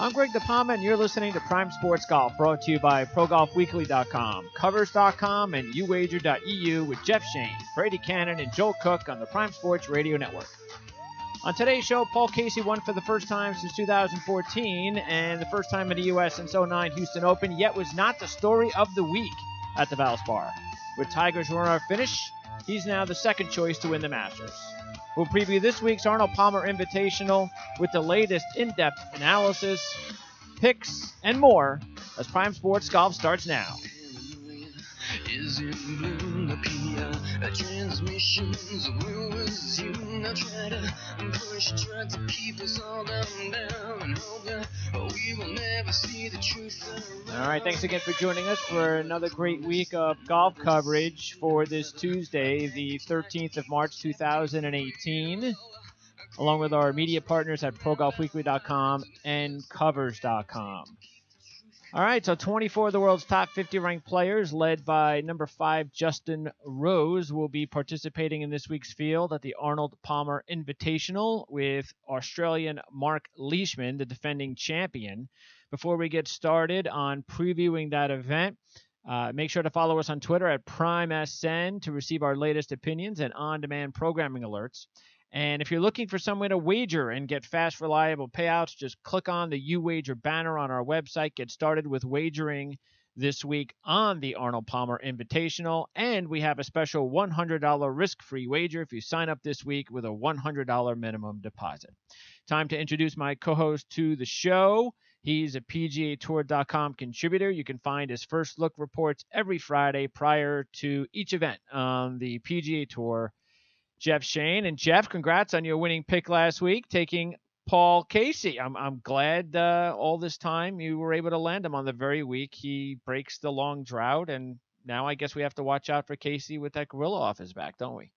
I'm Greg DePalma, and you're listening to Prime Sports Golf, brought to you by ProGolfWeekly.com, Covers.com, and UWager.eu with Jeff Shane, Brady Cannon, and Joel Cook on the Prime Sports Radio Network. On today's show, Paul Casey won for the first time since 2014, and the first time in the U.S. since 2009 Houston Open, yet was not the story of the week at the Valspar. With Tiger's runner-up finish, he's now the second choice to win the Masters. We'll preview this week's Arnold Palmer Invitational with the latest in-depth analysis, picks, and more as Prime Sports Golf starts now. Is it blue, the transmissions will resume. Now try to push, try to keep us all down and hope that we will never see the truth. All right, thanks again for joining us for another great week of golf coverage for this Tuesday, the 13th of March, 2018, along with our media partners at ProGolfWeekly.com and Covers.com. All right, so 24 of the world's top 50 ranked players, led by number 5 Justin Rose, will be participating in this week's field at the Arnold Palmer Invitational with Australian Mark Leishman, the defending champion. Before we get started on previewing that event, make sure to follow us on Twitter at PrimeSN to receive our latest opinions and on-demand programming alerts. And if you're looking for some way to wager and get fast, reliable payouts, just click on the UWager banner on our website. Get started with wagering this week on the Arnold Palmer Invitational. And we have a special $100 risk-free wager if you sign up this week with a $100 minimum deposit. Time to introduce my co-host to the show. He's a PGAtour.com contributor. You can find his first look reports every Friday prior to each event on the PGA Tour. Jeff Shane. And Jeff, congrats on your winning pick last week, taking Paul Casey. I'm glad all this time you were able to land him on the very week he breaks the long drought, and now I guess we have to watch out for Casey with that gorilla off his back, don't we?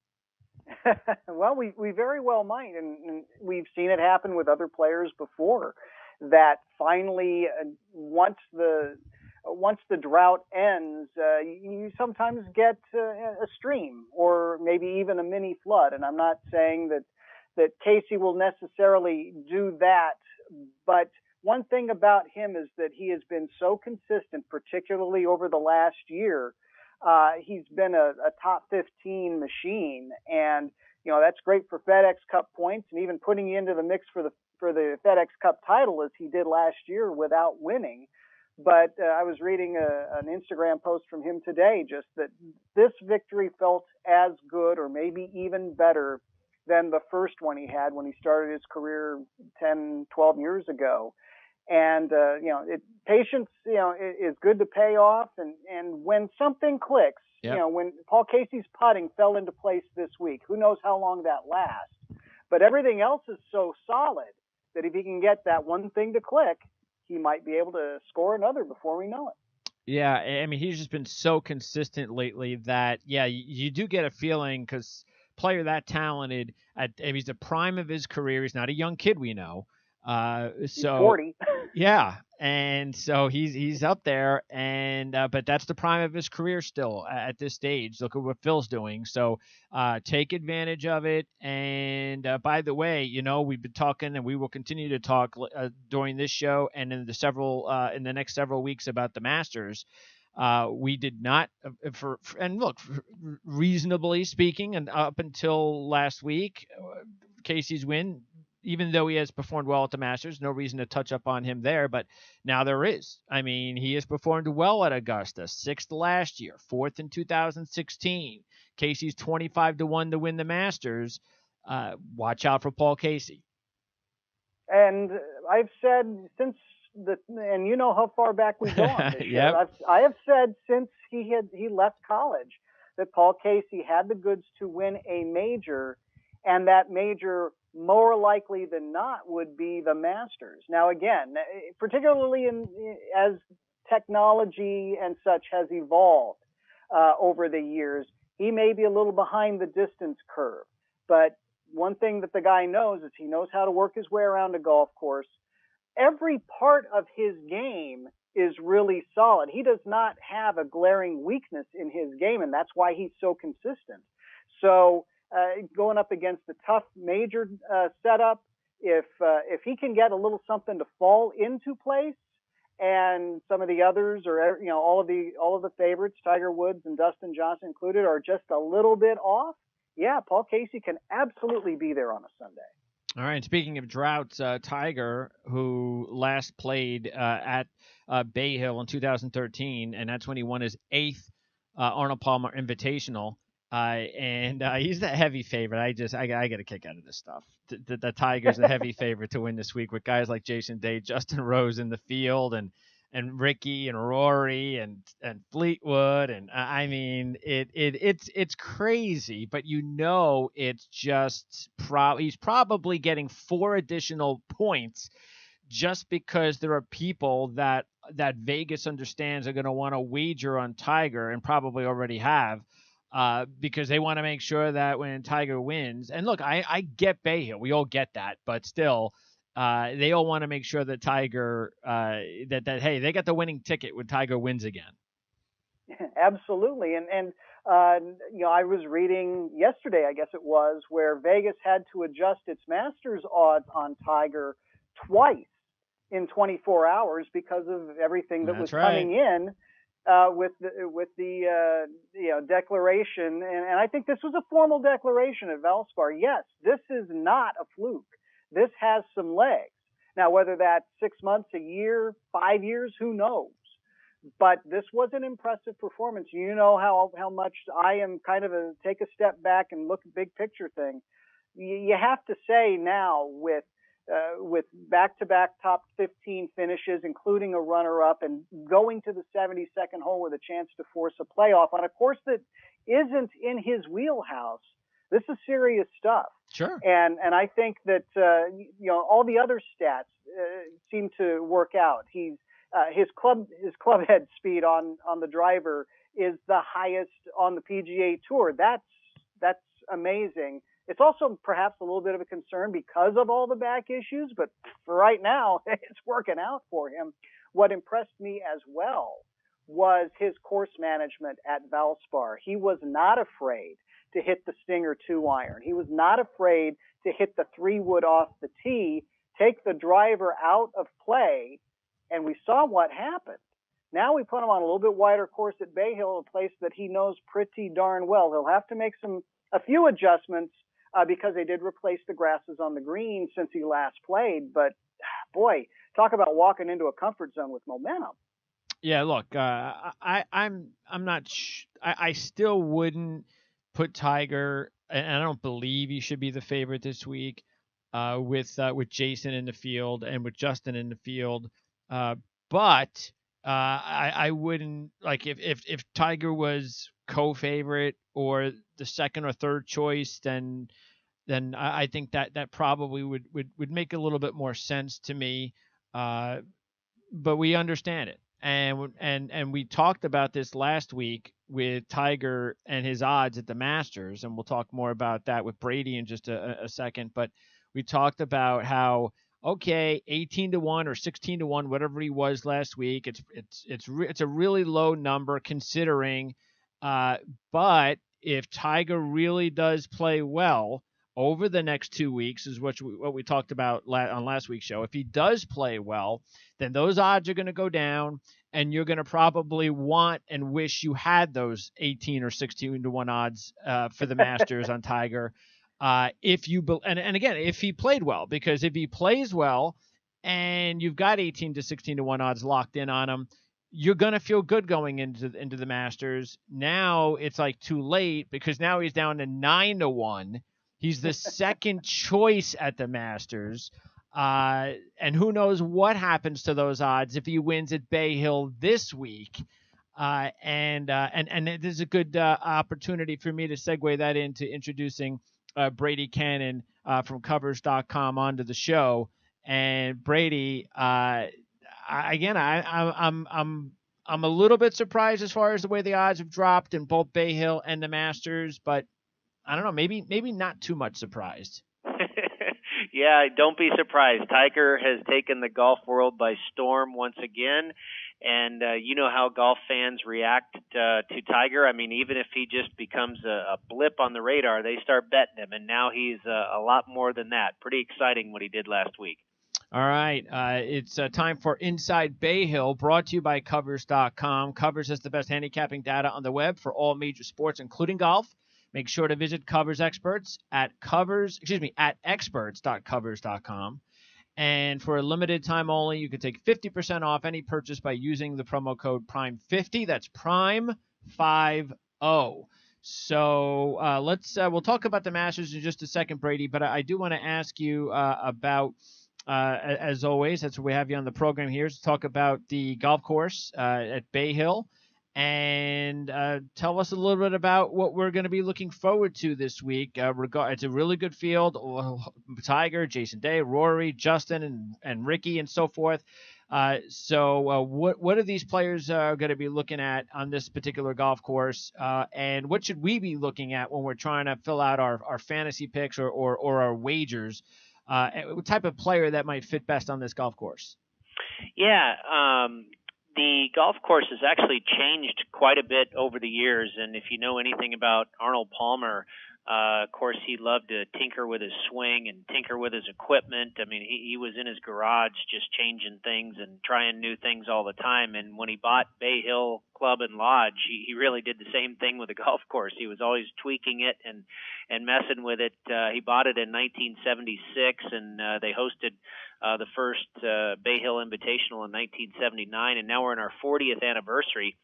Well, we very well might, and we've seen it happen with other players before, that finally once the drought ends, you sometimes get a stream or maybe even a mini flood. And I'm not saying that Casey will necessarily do that, but one thing about him is that he has been so consistent, particularly over the last year. He's been a top 15 machine, and that's great for FedEx Cup points, and even putting you into the mix for the FedEx Cup title as he did last year without winning. But I was reading an Instagram post from him today, just that this victory felt as good or maybe even better than the first one he had when he started his career 10, 12 years ago. And, patience, is good to pay off. And when something clicks, yep. When Paul Casey's putting fell into place this week, who knows how long that lasts. But everything else is so solid that if he can get that one thing to click, he might be able to score another before we know it. Yeah, I mean, he's just been so consistent lately that, you do get a feeling, because player that talented, he's the prime of his career. He's not a young kid, we know. He's 40. Yeah, and so he's up there, and but that's the prime of his career still at this stage. Look at what Phil's doing. So take advantage of it. And by the way, we've been talking, and we will continue to talk during this show and in the next several weeks about the Masters. We did not, reasonably speaking, and up until last week, Casey's win, even though he has performed well at the Masters, no reason to touch up on him there, but now there is. I mean, he has performed well at Augusta, 6th last year, 4th in 2016. Casey's 25-1 to win the Masters. Watch out for Paul Casey. And I've said since and you know how far back we go on this yep. I have said since he left college that Paul Casey had the goods to win a major, and that major more likely than not would be the Masters. Now, again, particularly as technology and such has evolved over the years, he may be a little behind the distance curve. But one thing that the guy knows is he knows how to work his way around a golf course. Every part of his game is really solid. He does not have a glaring weakness in his game, and that's why he's so consistent. So going up against the tough major setup if he can get a little something to fall into place, and some of the others, or all of the favorites, Tiger Woods and Dustin Johnson included, are just a little bit off, yeah, Paul Casey can absolutely be there on a Sunday. All right. Speaking of droughts, Tiger, who last played at Bay Hill in 2013, and that's when he won his 8th Arnold Palmer Invitational. And he's the heavy favorite. I get a kick out of this stuff. The Tiger's the heavy favorite to win this week with guys like Jason Day, Justin Rose in the field, and Ricky and Rory and Fleetwood, and I mean it's crazy, but it's just he's probably getting 4 additional points just because there are people that Vegas understands are going to want to wager on Tiger, and probably already have. Because they want to make sure that when Tiger wins, and look, I get Bay Hill, we all get that, but still, they all want to make sure that Tiger, that hey, they got the winning ticket when Tiger wins again. Absolutely, and I was reading yesterday, I guess it was, where Vegas had to adjust its Masters odds on Tiger twice in 24 hours because of everything that was coming in. With the declaration, and I think this was a formal declaration at Valspar. Yes, this is not a fluke. This has some legs. Now, whether that's 6 months, a year, 5 years, who knows? But this was an impressive performance. You know how much I am kind of take a step back and look at big picture thing. You have to say now with back-to-back top 15 finishes, including a runner-up, and going to the 72nd hole with a chance to force a playoff on a course that isn't in his wheelhouse. This is serious stuff. Sure. And I think that all the other stats seem to work out. His club head speed on the driver is the highest on the PGA Tour. That's amazing. It's also perhaps a little bit of a concern because of all the back issues, but for right now, it's working out for him. What impressed me as well was his course management at Valspar. He was not afraid to hit the Stinger 2-iron. He was not afraid to hit the 3-wood off the tee, take the driver out of play, and we saw what happened. Now we put him on a little bit wider course at Bay Hill, a place that he knows pretty darn well. He'll have to make a few adjustments, because they did replace the grasses on the green since he last played. But boy, talk about walking into a comfort zone with momentum. Yeah, look, I'm not. I still wouldn't put Tiger, and I don't believe he should be the favorite this week. With Jason in the field and with Justin in the field, but I wouldn't, like, if Tiger was co-favorite or the second or third choice, then I think that probably would make a little bit more sense to me. But we understand it, and we talked about this last week with Tiger and his odds at the Masters, and we'll talk more about that with Brady in just a second. But we talked about how, okay, 18-1 or 16-1, whatever he was last week, it's a really low number considering. But if Tiger really does play well over the next 2 weeks, is what we talked about on last week's show. If he does play well, then those odds are going to go down, and you're going to probably want and wish you had those 18 or 16-1 odds for the Masters on Tiger. If he played well, because if he plays well and you've got 18 to 16-1 odds locked in on him, you're going to feel good going into the Masters. Now it's like too late, because now he's down to 9-1. He's the second choice at the Masters. And who knows what happens to those odds if he wins at Bay Hill this week. And it is a good opportunity for me to segue that into introducing Brady Cannon from Covers.com onto the show. And Brady, I'm a little bit surprised as far as the way the odds have dropped in both Bay Hill and the Masters, but I don't know, maybe not too much surprised. Yeah, don't be surprised. Tiger has taken the golf world by storm once again, And you know how golf fans react to Tiger. I mean, even if he just becomes a blip on the radar, they start betting him. And now he's a lot more than that. Pretty exciting what he did last week. All right. It's time for Inside Bay Hill, brought to you by Covers.com. Covers has the best handicapping data on the web for all major sports, including golf. Make sure to visit Covers Experts at experts.covers.com. And for a limited time only, you can take 50% off any purchase by using the promo code PRIME50. That's PRIME50. So we'll talk about the Masters in just a second, Brady. But I do want to ask you about, as always, that's why we have you on the program here, to talk about the golf course at Bay Hill. And tell us a little bit about what we're going to be looking forward to this week. It's a really good field. Tiger, Jason Day, Rory, Justin, and Ricky, and so forth. So what are these players going to be looking at on this particular golf course? And what should we be looking at when we're trying to fill out our fantasy picks or our wagers? What type of player that might fit best on this golf course? Yeah. The golf course has actually changed quite a bit over the years, and if you know anything about Arnold Palmer, of course, he loved to tinker with his swing and tinker with his equipment. I mean, he was in his garage just changing things and trying new things all the time. And when he bought Bay Hill Club and Lodge, he really did the same thing with the golf course. He was always tweaking it and messing with it. He bought it in 1976, and they hosted the first Bay Hill Invitational in 1979, and now we're in our 40th anniversary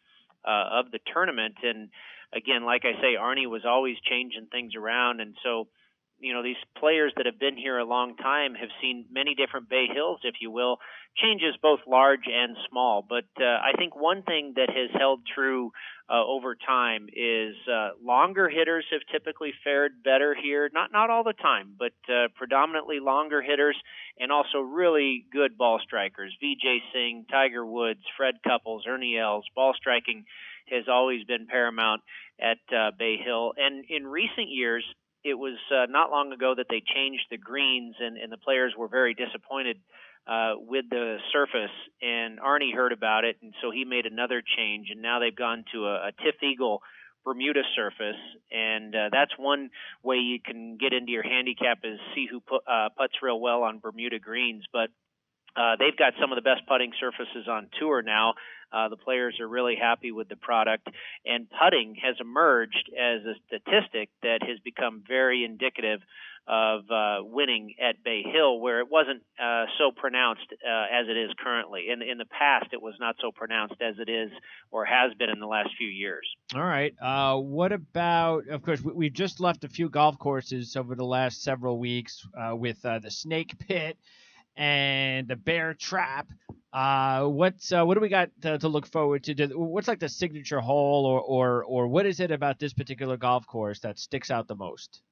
of the tournament. And again, like I say, Arnie was always changing things around, and so these players that have been here a long time have seen many different Bay Hills, if you will, changes both large and small. But I think one thing that has held true over time is longer hitters have typically fared better here. Not all the time, but predominantly longer hitters, and also really good ball strikers. Vijay Singh, Tiger Woods, Fred Couples, Ernie Els. Ball striking has always been paramount at Bay Hill. And in recent years, it was not long ago that they changed the greens, and the players were very disappointed with the surface. And Arnie heard about it, and so he made another change, and now they've gone to a TifEagle Bermuda surface, and that's one way you can get into your handicap, is see who putts real well on Bermuda greens. But they've got some of the best putting surfaces on tour now. The players are really happy with the product, and putting has emerged as a statistic that has become very indicative of winning at Bay Hill, where it wasn't so pronounced as it is currently. In the past, it was not so pronounced as it is or has been in the last few years. All right. What about, of course, we've just left a few golf courses over the last several weeks with the Snake Pit and the Bear Trap. What do we got to look forward to? What's like the signature hole, or what is it about this particular golf course that sticks out the most?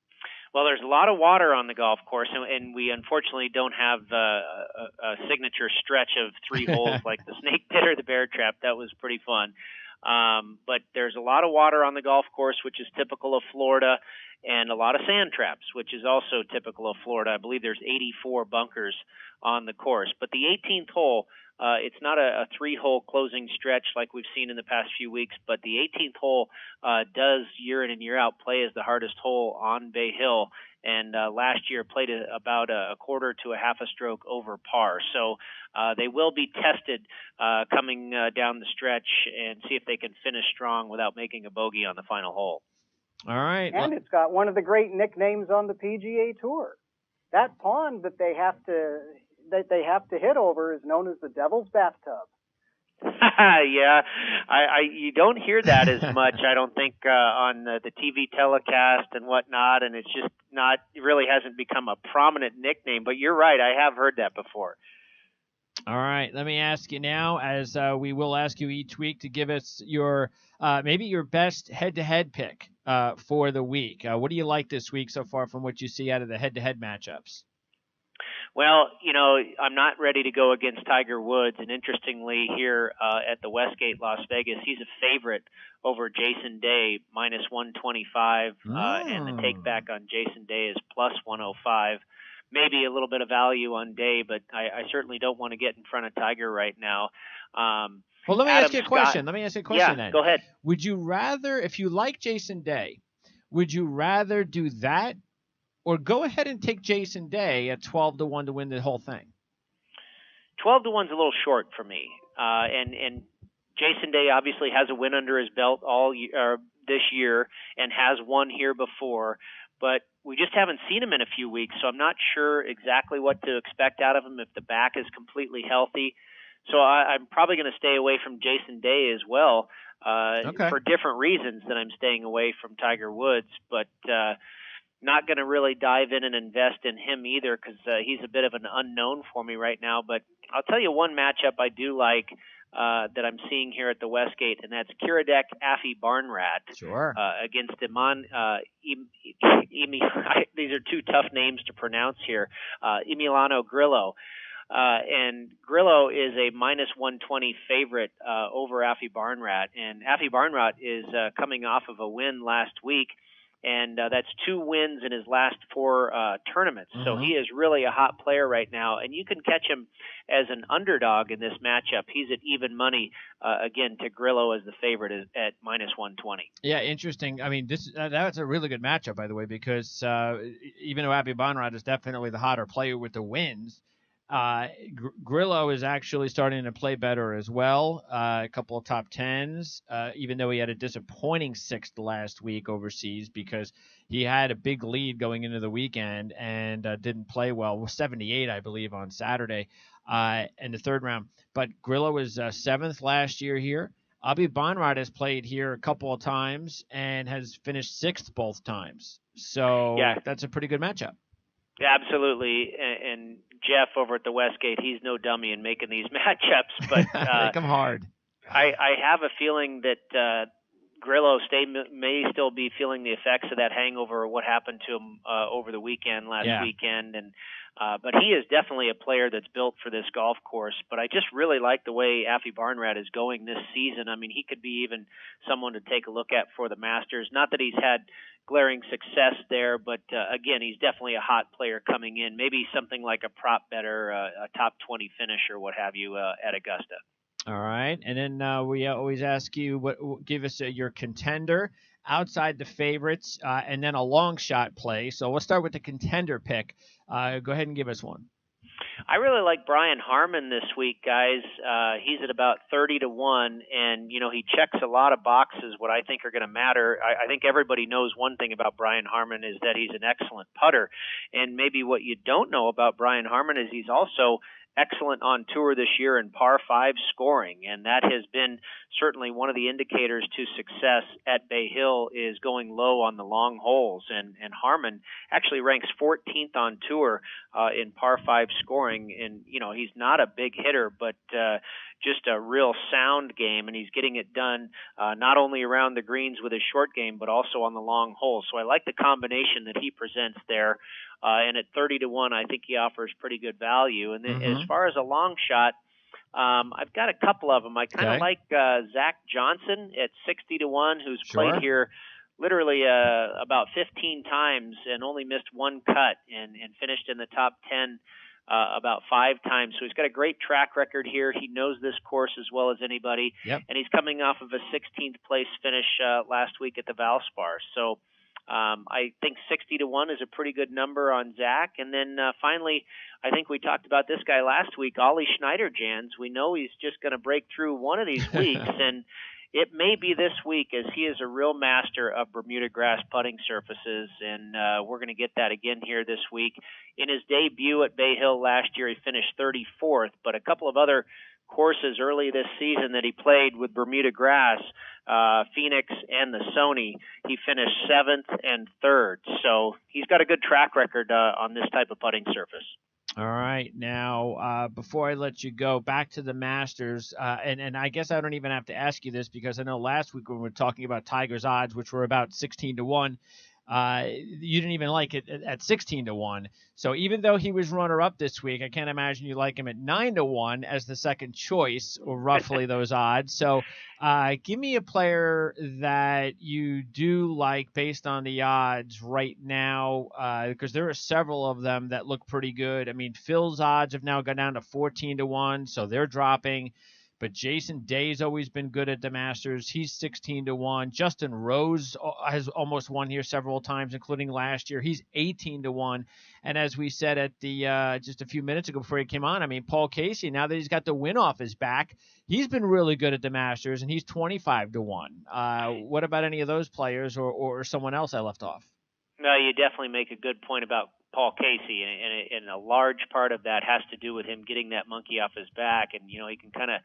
Well, there's a lot of water on the golf course, and we unfortunately don't have a signature stretch of 3 holes like the Snake Pit or the Bear Trap. That was pretty fun. But there's a lot of water on the golf course, which is typical of Florida, and a lot of sand traps, which is also typical of Florida. I believe there's 84 bunkers on the course. But the 18th hole, it's not a 3-hole closing stretch like we've seen in the past few weeks, but the 18th hole does year in and year out play as the hardest hole on Bay Hill. And last year played about a quarter to a half a stroke over par. So they will be tested coming down the stretch and see if they can finish strong without making a bogey on the final hole. All right. And it's got one of the great nicknames on the PGA Tour. That pond that they have to hit over is known as the Devil's Bathtub. Yeah, you don't hear that as much, I don't think, on the TV telecast and whatnot, and it's just it really hasn't become a prominent nickname. But you're right, I have heard that before. All right, let me ask you now, as we will ask you each week, to give us your maybe your best head-to-head pick for the week. What do you like this week so far from what you see out of the head-to-head matchups? Well, I'm not ready to go against Tiger Woods, and interestingly here at the Westgate Las Vegas, he's a favorite over Jason Day, minus 125, and the take back on Jason Day is plus 105. Maybe a little bit of value on Day, but I certainly don't want to get in front of Tiger right now. Well, let me Adam ask you a Scott. question. Let me ask you a question Yeah, then. go ahead. Would you rather, if you like Jason Day, would you rather do that or go ahead and take Jason Day at 12-1 to win the whole thing? 12-1's a little short for me. And Jason Day obviously has a win under his belt all this year and has won here before, but we just haven't seen him in a few weeks, so I'm not sure exactly what to expect out of him if the back is completely healthy. So I'm probably going to stay away from Jason Day as well for different reasons than I'm staying away from Tiger Woods, but not going to really dive in and invest in him either because he's a bit of an unknown for me right now. But I'll tell you one matchup I do like that I'm seeing here at the Westgate, and that's Kiradech Aphibarnrat against Iman. These are two tough names to pronounce here. Emiliano Grillo. And Grillo is a minus 120 favorite over Aphibarnrat, and Aphibarnrat is coming off of a win last week. And that's 2 wins in his last 4 tournaments. So he is really a hot player right now. And you can catch him as an underdog in this matchup. He's at even money, again, to Grillo as the favorite at minus 120. Yeah, interesting. I mean, that's a really good matchup, by the way, because even though Aphibarnrat is definitely the hotter player with the wins, Grillo is actually starting to play better as well. A couple of top 10s, even though he had a disappointing 6th last week overseas because he had a big lead going into the weekend and didn't play well. 78, I believe, on Saturday in the 3rd round. But Grillo was 7th last year here. Aphibarnrat has played here a couple of times and has finished 6th both times. So that's a pretty good matchup. Absolutely, and Jeff over at the Westgate, he's no dummy in making these matchups, but make them hard. I have a feeling that Grillo may still be feeling the effects of that hangover, what happened to him over the weekend last weekend, and but he is definitely a player that's built for this golf course. But I just really like the way Aphibarnrat is going this season. I mean, he could be even someone to take a look at for the Masters. Not that he's had glaring success there, but again, he's definitely a hot player coming in. Maybe something like a prop better, a top 20 finish or what have you at Augusta. All right, and then we always ask you give us your contender outside the favorites, and then a long shot play. So we'll start with the contender pick. Go ahead and give us one. I really like Brian Harman this week, guys. He's at about 30-1, and he checks a lot of boxes. What I think are going to matter. I think everybody knows one thing about Brian Harman is that he's an excellent putter, and maybe what you don't know about Brian Harman is he's also excellent on tour this year in par 5 scoring, and that has been certainly one of the indicators to success at Bay Hill is going low on the long holes, and Harman actually ranks 14th on tour in par 5 scoring, and he's not a big hitter, but just a real sound game, and he's getting it done not only around the greens with his short game, but also on the long holes. So I like the combination that he presents there. And at 30-1, I think he offers pretty good value. And then as far as a long shot, I've got a couple of them. I kind of like Zach Johnson at 60-1, who's played here literally about 15 times and only missed 1 cut and finished in the top 10 about 5 times. So he's got a great track record here. He knows this course as well as anybody. Yep. And he's coming off of a 16th place finish last week at the Valspar. So I think 60-1 is a pretty good number on Zach. And then finally, I think we talked about this guy last week, Ollie Schneider-Jans. We know he's just going to break through one of these weeks, and it may be this week as he is a real master of Bermuda grass putting surfaces, and we're going to get that again here this week. In his debut at Bay Hill last year, he finished 34th, but a couple of other courses early this season that he played with Bermuda grass, Phoenix and the Sony, he finished 7th and 3rd. So he's got a good track record on this type of putting surface. All right. Now, before I let you go, back to the Masters, and I guess I don't even have to ask you this because I know last week when we were talking about Tiger's odds, which were about 16-1, you didn't even like it at 16-1. So even though he was runner-up this week, I can't imagine you like him at 9-1 as the second choice, or roughly those odds. So give me a player that you do like based on the odds right now, because there are several of them that look pretty good. I mean, Phil's odds have now gone down to 14-1, so they're dropping. but Jason Day's always been good at the Masters. He's 16-1. Justin Rose has almost won here several times, including last year. He's 18-1. And as we said at the just a few minutes ago before he came on, I mean, Paul Casey, now that he's got the win off his back, he's been really good at the Masters, and he's 25-1. What about any of those players or someone else I left off? No, you definitely make a good point about Paul Casey, and a large part of that has to do with him getting that monkey off his back, and he can kind of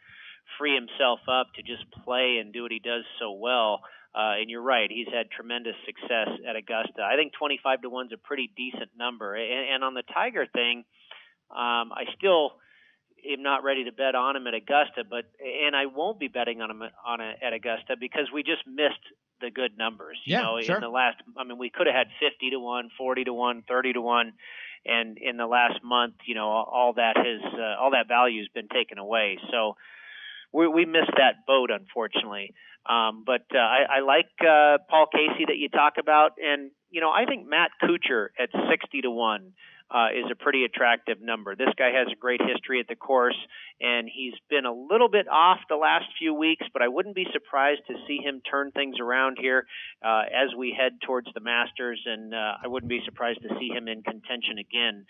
free himself up to just play and do what he does so well. And you're right, he's had tremendous success at Augusta. I think 25-1 is a pretty decent number. And on the Tiger thing, I still am not ready to bet on him at Augusta, and I won't be betting on him at Augusta because we just missed the good numbers. Sure. In the last, we could have had 50-1, 40-1, 30-1, and in the last month, all that value has been taken away. So we missed that boat, unfortunately. But I like Paul Casey that you talk about, and I think Matt Kuchar at 60-1 is a pretty attractive number. This guy has a great history at the course, and he's been a little bit off the last few weeks, but I wouldn't be surprised to see him turn things around here as we head towards the Masters, and I wouldn't be surprised to see him in contention again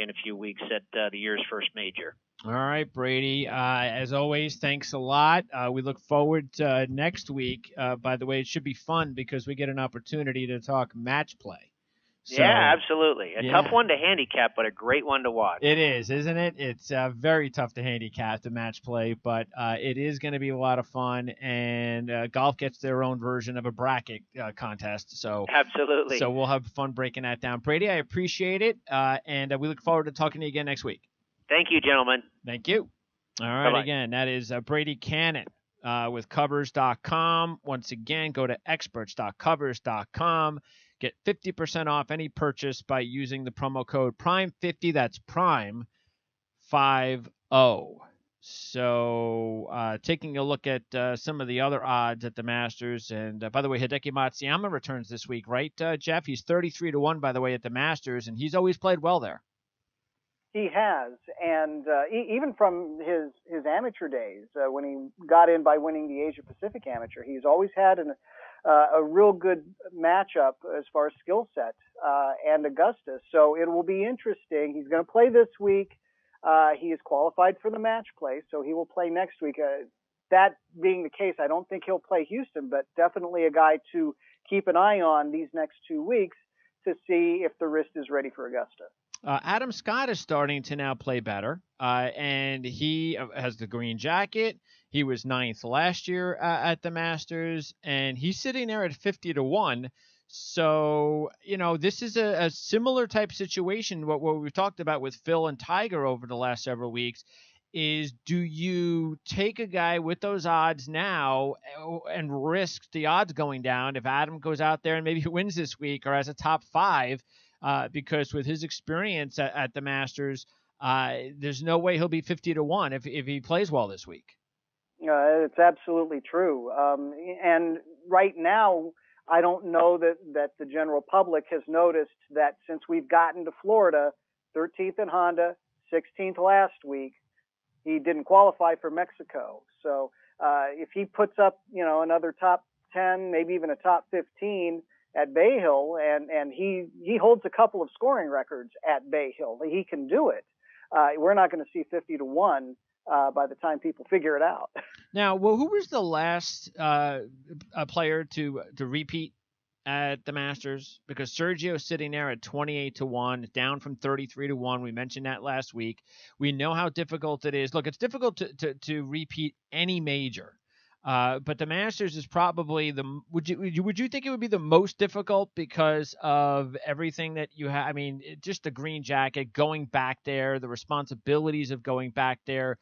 in a few weeks at the year's first major. All right, Brady. As always, thanks a lot. We look forward to next week. By the way, it should be fun because we get an opportunity to talk match play. So, yeah, absolutely. A tough one to handicap, but a great one to watch. It is, isn't it? It's very tough to handicap the match play, but it is going to be a lot of fun, and golf gets their own version of a bracket contest. So absolutely. So we'll have fun breaking that down. Brady, I appreciate it, and we look forward to talking to you again next week. Thank you, gentlemen. Thank you. All right, Bye-bye. Again, that is Brady Cannon with Covers.com. Once again, go to experts.covers.com. Get 50% off any purchase by using the promo code PRIME50. That's PRIME50. So taking a look at some of the other odds at the Masters. And by the way, Hideki Matsuyama returns this week, right, Jeff? He's 33-1, by the way, at the Masters, and he's always played well there. He has, and even from his amateur days, when he got in by winning the Asia Pacific Amateur, he's always had a real good matchup as far as skill set and Augusta. So it will be interesting. He's going to play this week. He is qualified for the match play, so he will play next week. That being the case, I don't think he'll play Houston, but definitely a guy to keep an eye on these next 2 weeks to see if the wrist is ready for Augusta. Adam Scott is starting to now play better, and he has the green jacket. He was 9th last year at the Masters, and he's sitting there at 50-1. So, this is a similar type situation. What we've talked about with Phil and Tiger over the last several weeks is, do you take a guy with those odds now and risk the odds going down if Adam goes out there and maybe wins this week or has a top 5? Because with his experience at the Masters, there's no way he'll be 50-1 if he plays well this week. It's absolutely true. And right now, I don't know that the general public has noticed that since we've gotten to Florida, 13th at Honda, 16th last week, he didn't qualify for Mexico. So if he puts up, another top 10, maybe even a top 15 at Bay Hill, and he holds a couple of scoring records at Bay Hill, he can do it. We're not going to see 50-1 by the time people figure it out. Now, who was the last player to repeat at the Masters? Because Sergio's sitting there at 28-1, down from 33-1. We mentioned that last week. We know how difficult it is. Look, it's difficult to repeat any major. But the Masters is probably would you think it would be the most difficult because of everything that you have? I mean, just the green jacket, going back there, the responsibilities of going back there,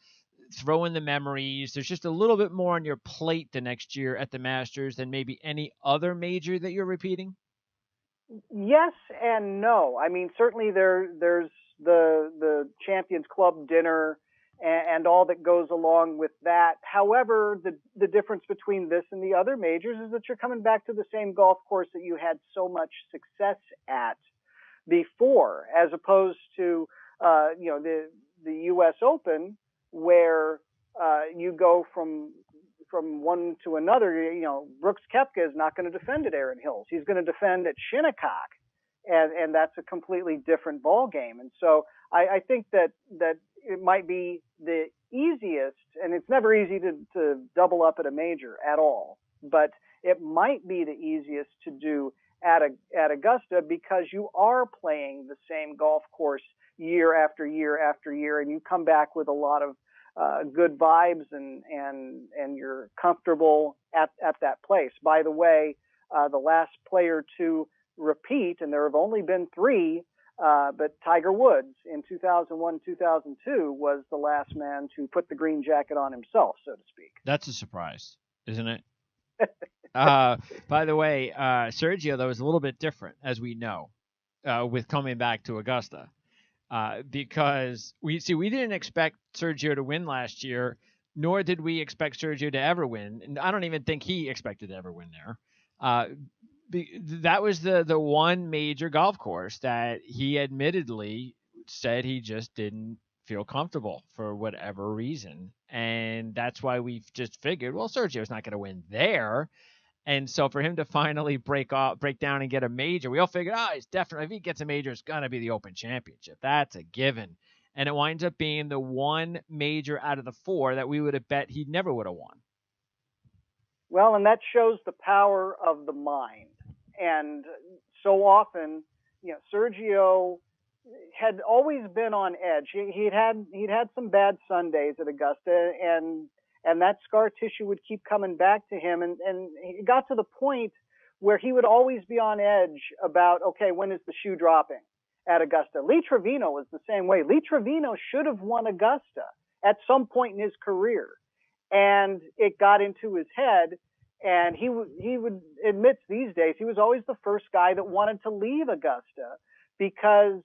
throw in the memories. There's just a little bit more on your plate the next year at the Masters than maybe any other major that you're repeating. Yes and no. I mean, certainly there's the Champions Club dinner and all that goes along with that. However, the difference between this and the other majors is that you're coming back to the same golf course that you had so much success at before, as opposed to the U.S. Open, where you go from one to another. Brooks Koepka is not going to defend at Erin Hills. He's going to defend at Shinnecock, and that's a completely different ball game. And so I think that it might be the easiest, and it's never easy to double up at a major at all, but it might be the easiest to do at Augusta, because you are playing the same golf course year after year after year, and you come back with a lot of good vibes, and you're comfortable at that place. By the way, the last player to repeat, and there have only been 3, but Tiger Woods in 2001, 2002 was the last man to put the green jacket on himself, so to speak. That's a surprise, isn't it? By the way, Sergio, though, is a little bit different, as we know, with coming back to Augusta. Because we didn't expect Sergio to win last year, nor did we expect Sergio to ever win. And I don't even think he expected to ever win there. That was the one major golf course that he admittedly said he just didn't feel comfortable for whatever reason. And that's why we've just figured, well, Sergio's not going to win there. And so for him to finally break down and get a major, we all figured, he's definitely, if he gets a major, it's going to be the Open Championship. That's a given. And it winds up being the one major out of the 4 that we would have bet he never would have won. Well, and that shows the power of the mind. And so often, Sergio had always been on edge. He'd had some bad Sundays at Augusta, and that scar tissue would keep coming back to him. And it got to the point where he would always be on edge about, okay, when is the shoe dropping at Augusta? Lee Trevino was the same way. Lee Trevino should have won Augusta at some point in his career. And it got into his head, and he would admit these days he was always the first guy that wanted to leave Augusta because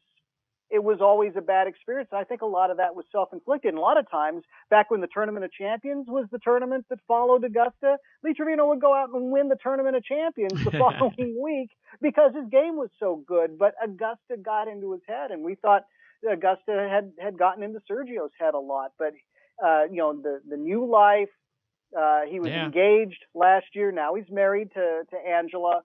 it was always a bad experience. And I think a lot of that was self-inflicted. And a lot of times, back when the Tournament of Champions was the tournament that followed Augusta, Lee Trevino would go out and win the Tournament of Champions the following week because his game was so good. But Augusta got into his head, and we thought Augusta had gotten into Sergio's head a lot. But, the new life, he was engaged last year. Now he's married to Angela.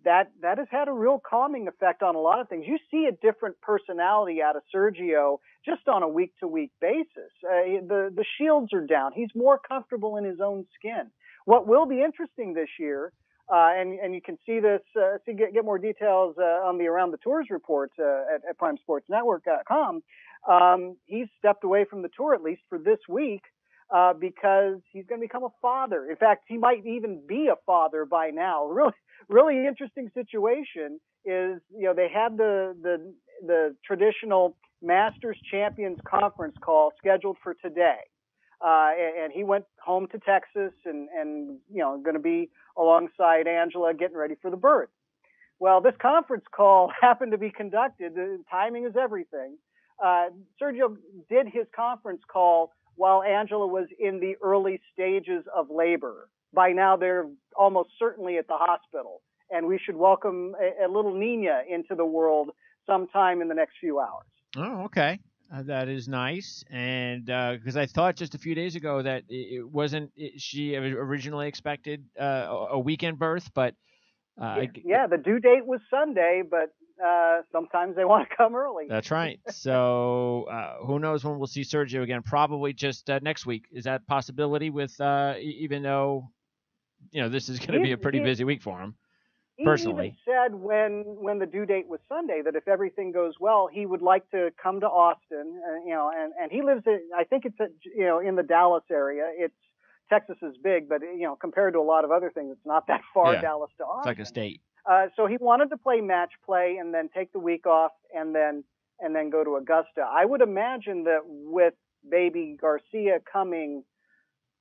That has had a real calming effect on a lot of things. You see a different personality out of Sergio just on a week-to-week basis. The shields are down. He's more comfortable in his own skin. What will be interesting this year, and you can see this, get more details on the Around the Tours report at PrimeSportsNetwork.com. He's stepped away from the tour, at least for this week, because he's going to become a father. In fact, he might even be a father by now. Really interesting situation is, they had the traditional Masters Champions conference call scheduled for today. And he went home to Texas and going to be alongside Angela getting ready for the birth. Well, this conference call happened to be conducted. Timing is everything. Sergio did his conference call while Angela was in the early stages of labor. By now, they're almost certainly at the hospital, and we should welcome a little Nina into the world sometime in the next few hours. Oh, okay. That is nice. And because I thought just a few days ago that it wasn't she originally expected a weekend birth, but the due date was Sunday, but sometimes they want to come early. That's right. So who knows when we'll see Sergio again? Probably just next week. Is that a possibility? With even though this is going to be a pretty busy week for him. Personally, he even said when the due date was Sunday that if everything goes well, he would like to come to Austin. And he lives I think it's in the Dallas area. Texas is big, but compared to a lot of other things, it's not that far. Yeah. Dallas to Austin. It's like a state. So he wanted to play match play and then take the week off and then go to Augusta. I would imagine that with baby Garcia coming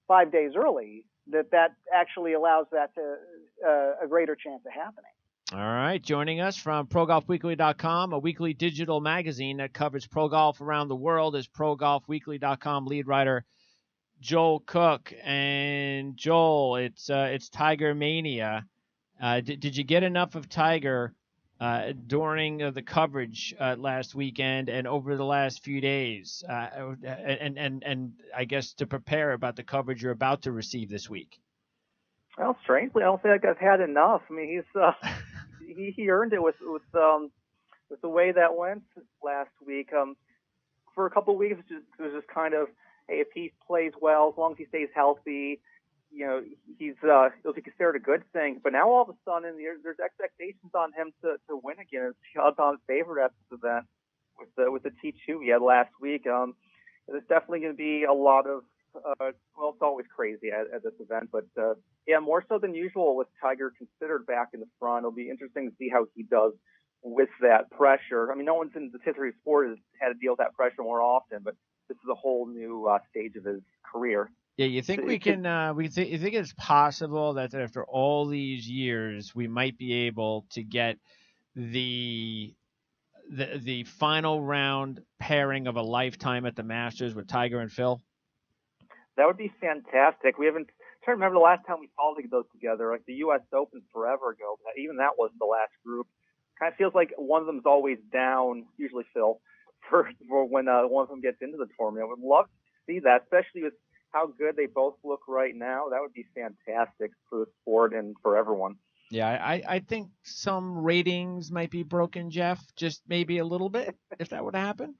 5 days early, that actually allows that to a greater chance of happening. All right. Joining us from ProGolfWeekly.com, a weekly digital magazine that covers pro golf around the world, is ProGolfWeekly.com lead writer Joel Cook. And Joel, it's Tiger Mania. Did you get enough of Tiger during the coverage last weekend and over the last few days, and I guess to prepare about the coverage you're about to receive this week? Well, strangely, I don't think I've had enough. I mean, he earned it with the way that went last week. For a couple of weeks, it was just kind of, hey, if he plays well, as long as he stays healthy, it'll be considered a good thing. But now all of a sudden, there's expectations on him to win again. It's the odds-on favorite at this event with the T2 he had last week. There's definitely going to be a lot of it's always crazy at this event, but more so than usual with Tiger considered back in the front. It'll be interesting to see how he does with that pressure. I mean, no one's in the history of sport has had to deal with that pressure more often, but this is a whole new stage of his career. Yeah, you think we can? You think it's possible that after all these years, we might be able to get the final round pairing of a lifetime at the Masters with Tiger and Phil? That would be fantastic. I'm trying to remember the last time we saw those together, like the U.S. Open forever ago. Even that wasn't the last group. Kind of feels like one of them's always down, usually Phil, for when one of them gets into the tournament. I would love to see that, especially with how good they both look right now. That would be fantastic for the sport and for everyone. Yeah, I think some ratings might be broken, Jeff, just maybe a little bit, if that were to happen.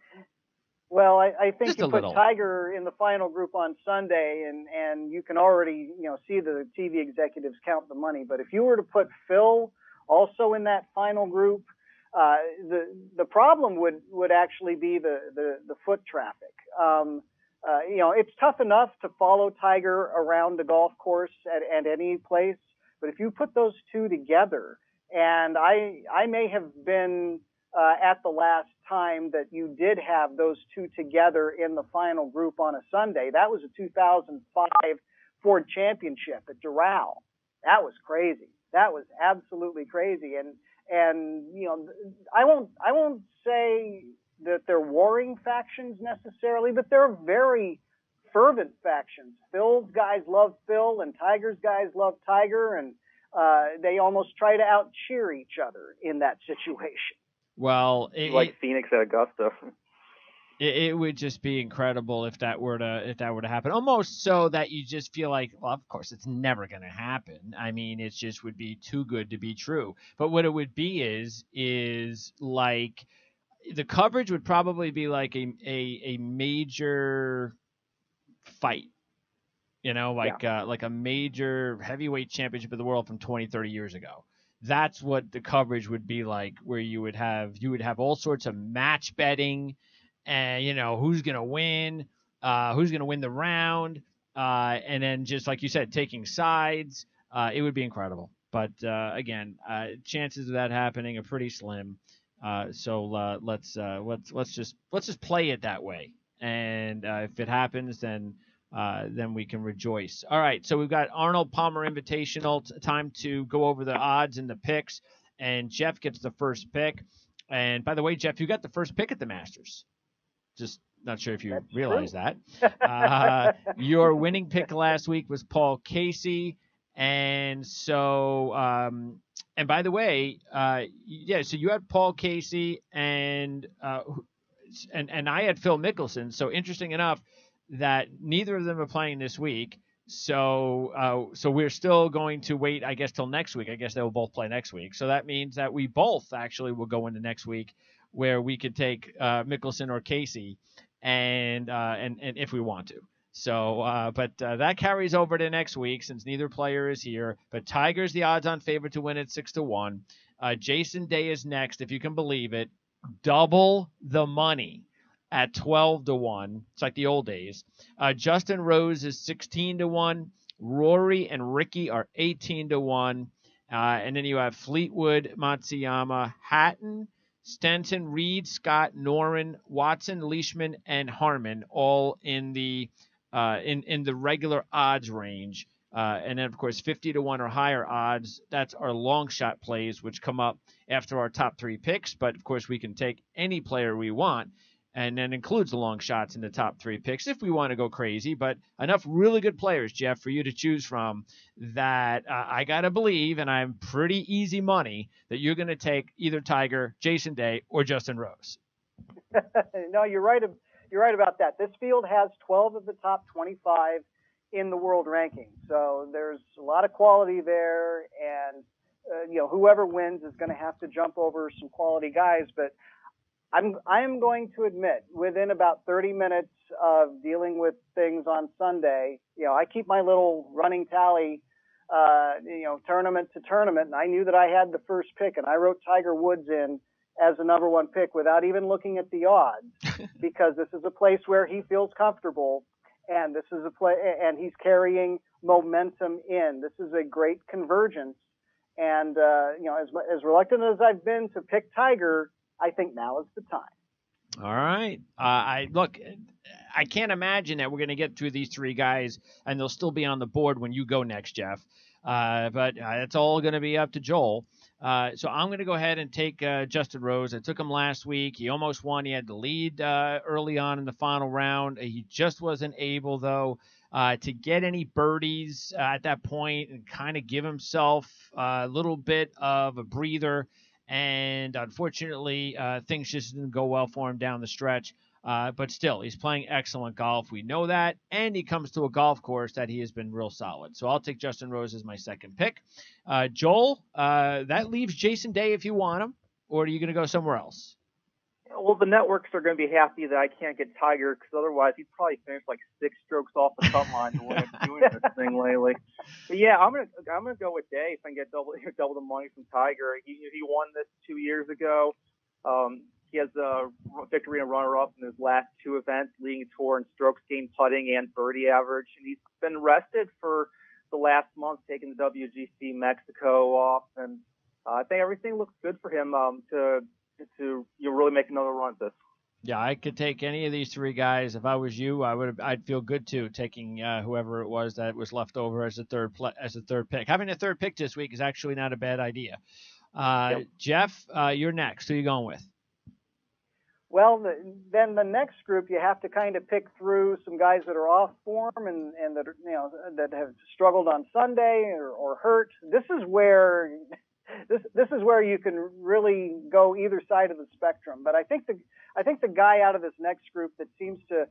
Well, I think just you put Tiger in the final group on Sunday, and you can already see the TV executives count the money. But if you were to put Phil also in that final group, the problem would actually be the foot traffic. It's tough enough to follow Tiger around the golf course at any place, but if you put those two together, and I may have been at the last time that you did have those two together in the final group on a Sunday. That was a 2005 Ford Championship at Doral. That was crazy. That was absolutely crazy. And I won't say that they're warring factions necessarily, but they're very fervent factions. Phil's guys love Phil, and Tiger's guys love Tiger, and they almost try to out-cheer each other in that situation. Well, like Phoenix at Augusta. It would just be incredible if that were to happen. Almost so that you just feel like, well, of course, it's never going to happen. I mean, it just would be too good to be true. But what it would be is like the coverage would probably be like a major fight. Like a major heavyweight championship of the world from 20, 30 years ago. That's what the coverage would be like, where you would have all sorts of match betting, and who's gonna win the round, and then just like you said, taking sides. It would be incredible. But again, chances of that happening are pretty slim. So let's just play it that way, and if it happens, then we can rejoice. All right, so we've got Arnold Palmer Invitational. Time to go over the odds and the picks, and Jeff gets the first pick. And by the way, Jeff, you got the first pick at the Masters. Just not sure if you realize that. Your winning pick last week was Paul Casey, and so and by the way, so you had Paul Casey and I had Phil Mickelson. So interesting enough that neither of them are playing this week. So we're still going to wait, I guess, till next week. I guess they will both play next week. So that means that we both actually will go into next week where we could take Mickelson or Casey and if we want to. So, but that carries over to next week since neither player is here. But Tiger's the odds-on favorite to win at 6-1. Jason Day is next, if you can believe it. Double the money at 12-1. It's like the old days. Justin Rose is 16-1. Rory and Ricky are 18-1. And then you have Fleetwood, Matsuyama, Hatton, Stenson, Reed, Scott, Noren, Watson, Leishman, and Harmon, all in the regular odds range. And then, of course, 50-1 or higher odds. That's our long shot plays, which come up after our top three picks. But, of course, we can take any player we want. and then includes the long shots in the top 3 picks if we want to go crazy. But enough really good players, Jeff, for you to choose from that I got to believe, and I'm pretty easy money, that you're going to take either Tiger, Jason Day, or Justin Rose. No, you're right. You're right about that. This field has 12 of the top 25 in the world ranking. So there's a lot of quality there, and whoever wins is going to have to jump over some quality guys. But I'm going to admit, within about 30 minutes of dealing with things on Sunday, I keep my little running tally, tournament to tournament, and I knew that I had the first pick, and I wrote Tiger Woods in as the number 1 pick without even looking at the odds, because this is a place where he feels comfortable, and this is a play, and he's carrying momentum in. This is a great convergence, and as reluctant as I've been to pick Tiger, I think now is the time. All right. I can't imagine that we're going to get through these 3 guys and they'll still be on the board when you go next, Jeff. But it's all going to be up to Joel. So I'm going to go ahead and take Justin Rose. I took him last week. He almost won. He had the lead early on in the final round. He just wasn't able, though, to get any birdies at that point and kind of give himself a little bit of a breather. And unfortunately, things just didn't go well for him down the stretch. But still, he's playing excellent golf. We know that. And he comes to a golf course that he has been real solid. So I'll take Justin Rose as my second pick. Joel, that leaves Jason Day if you want him. Or are you going to go somewhere else? Well, the networks are going to be happy that I can't get Tiger, because otherwise he'd probably finish like 6 strokes off the front line the way I'm doing this thing lately. But yeah, I'm gonna go with Day if I can get double the money from Tiger. He won this 2 years ago. He has a victory and runner-up in his last 2 events, leading the tour in strokes gained, putting, and birdie average. And he's been rested for the last month, taking the WGC Mexico off, and I think everything looks good for him to really make another run at this. Yeah, I could take any of these 3 guys. If I was you, I'd feel good too taking whoever it was that was left over as a third pick. Having a third pick this week is actually not a bad idea. Yep. Jeff, you're next. Who are you going with? Well, then the next group, you have to kind of pick through some guys that are off form and that that have struggled on Sunday or hurt. This is where you can really go either side of the spectrum. But I think the guy out of this next group that seems to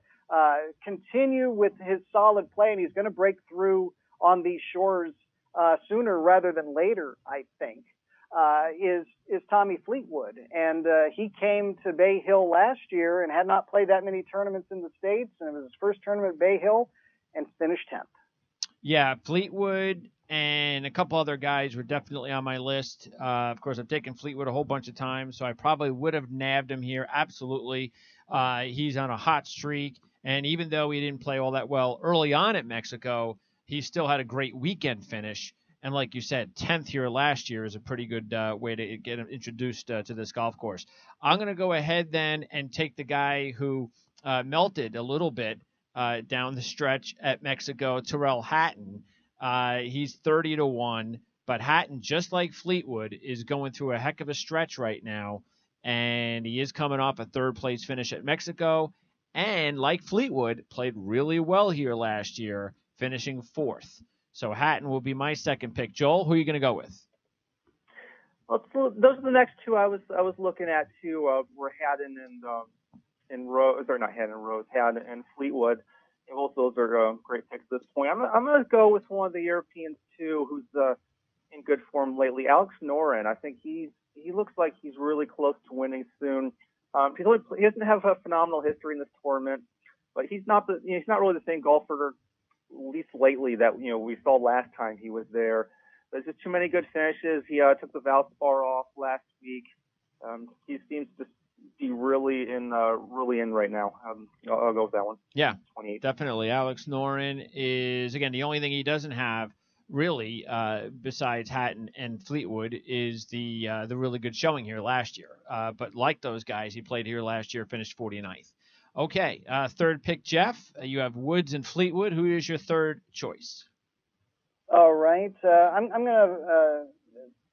continue with his solid play, and he's going to break through on these shores sooner rather than later, I think, is Tommy Fleetwood. And he came to Bay Hill last year and had not played that many tournaments in the States, and it was his first tournament at Bay Hill, and finished 10th. Yeah, Fleetwood and a couple other guys were definitely on my list. Of course, I've taken Fleetwood a whole bunch of times, so I probably would have nabbed him here. Absolutely. He's on a hot streak, and even though he didn't play all that well early on at Mexico, he still had a great weekend finish. And like you said, 10th here last year is a pretty good way to get him introduced to this golf course. I'm going to go ahead then and take the guy who melted a little bit down the stretch at Mexico, Tyrrell Hatton. He's 30-1, but Hatton, just like Fleetwood, is going through a heck of a stretch right now, and he is coming off a third-place finish at Mexico, and like Fleetwood, played really well here last year, finishing 4th. So Hatton will be my second pick. Joel, who are you going to go with? Well, so those are the next 2 I was looking at too. Were Hatton and Rose, or not Hatton and Rose, Hatton and Fleetwood. And both those are great picks at this point. I'm going to go with one of the Europeans too, who's in good form lately, Alex Noren. I think he looks like he's really close to winning soon. He doesn't have a phenomenal history in this tournament, but he's not really the same golfer, at least lately, that we saw last time he was there. There's just too many good finishes. He took the Valspar off last week. He seems to be really in right now. I'll go with that one. Yeah, 28. Definitely. Alex Noren is, again, the only thing he doesn't have really besides Hatton and Fleetwood is the really good showing here last year. But like those guys, he played here last year, finished 49th. Okay, third pick, Jeff. You have Woods and Fleetwood. Who is your third choice? All right. I'm going to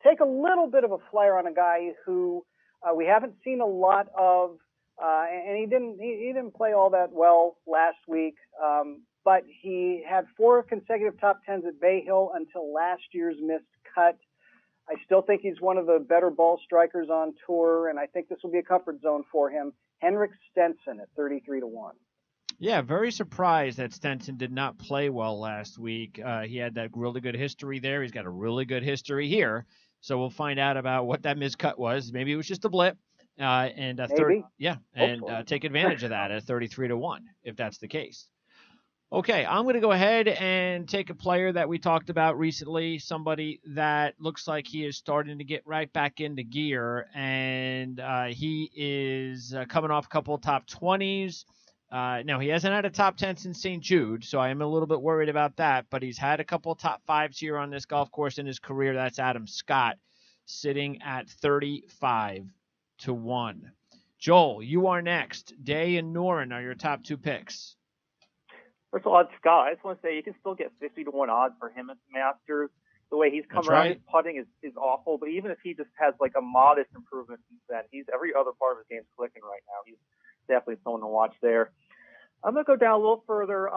take a little bit of a flyer on a guy who we haven't seen a lot of and he didn't play all that well last week. But he had 4 consecutive top 10s at Bay Hill until last year's missed cut. I still think he's one of the better ball strikers on tour, and I think this will be a comfort zone for him. Henrik Stenson at 33-1. Yeah, very surprised that Stenson did not play well last week. He had that really good history there. He's got a really good history here. So we'll find out about what that miscut was. Maybe it was just a blip. Take advantage of that at 33-1 if that's the case. Okay, I'm going to go ahead and take a player that we talked about recently, somebody that looks like he is starting to get right back into gear, and he is coming off a couple of top 20s. Now, he hasn't had a top 10 since St. Jude, so I am a little bit worried about that, but he's had a couple of top 5s here on this golf course in his career. That's Adam Scott, sitting at 35-1. Joel, you are next. Day and Noren are your top 2 picks. First of all, Scott, I just want to say you can still get 50-1 odds for him at the Masters. The way he's come around, his putting is awful, but even if he just has like a modest improvement since then, every other part of his game's clicking right now. He's definitely someone to watch there. I'm going to go down a little further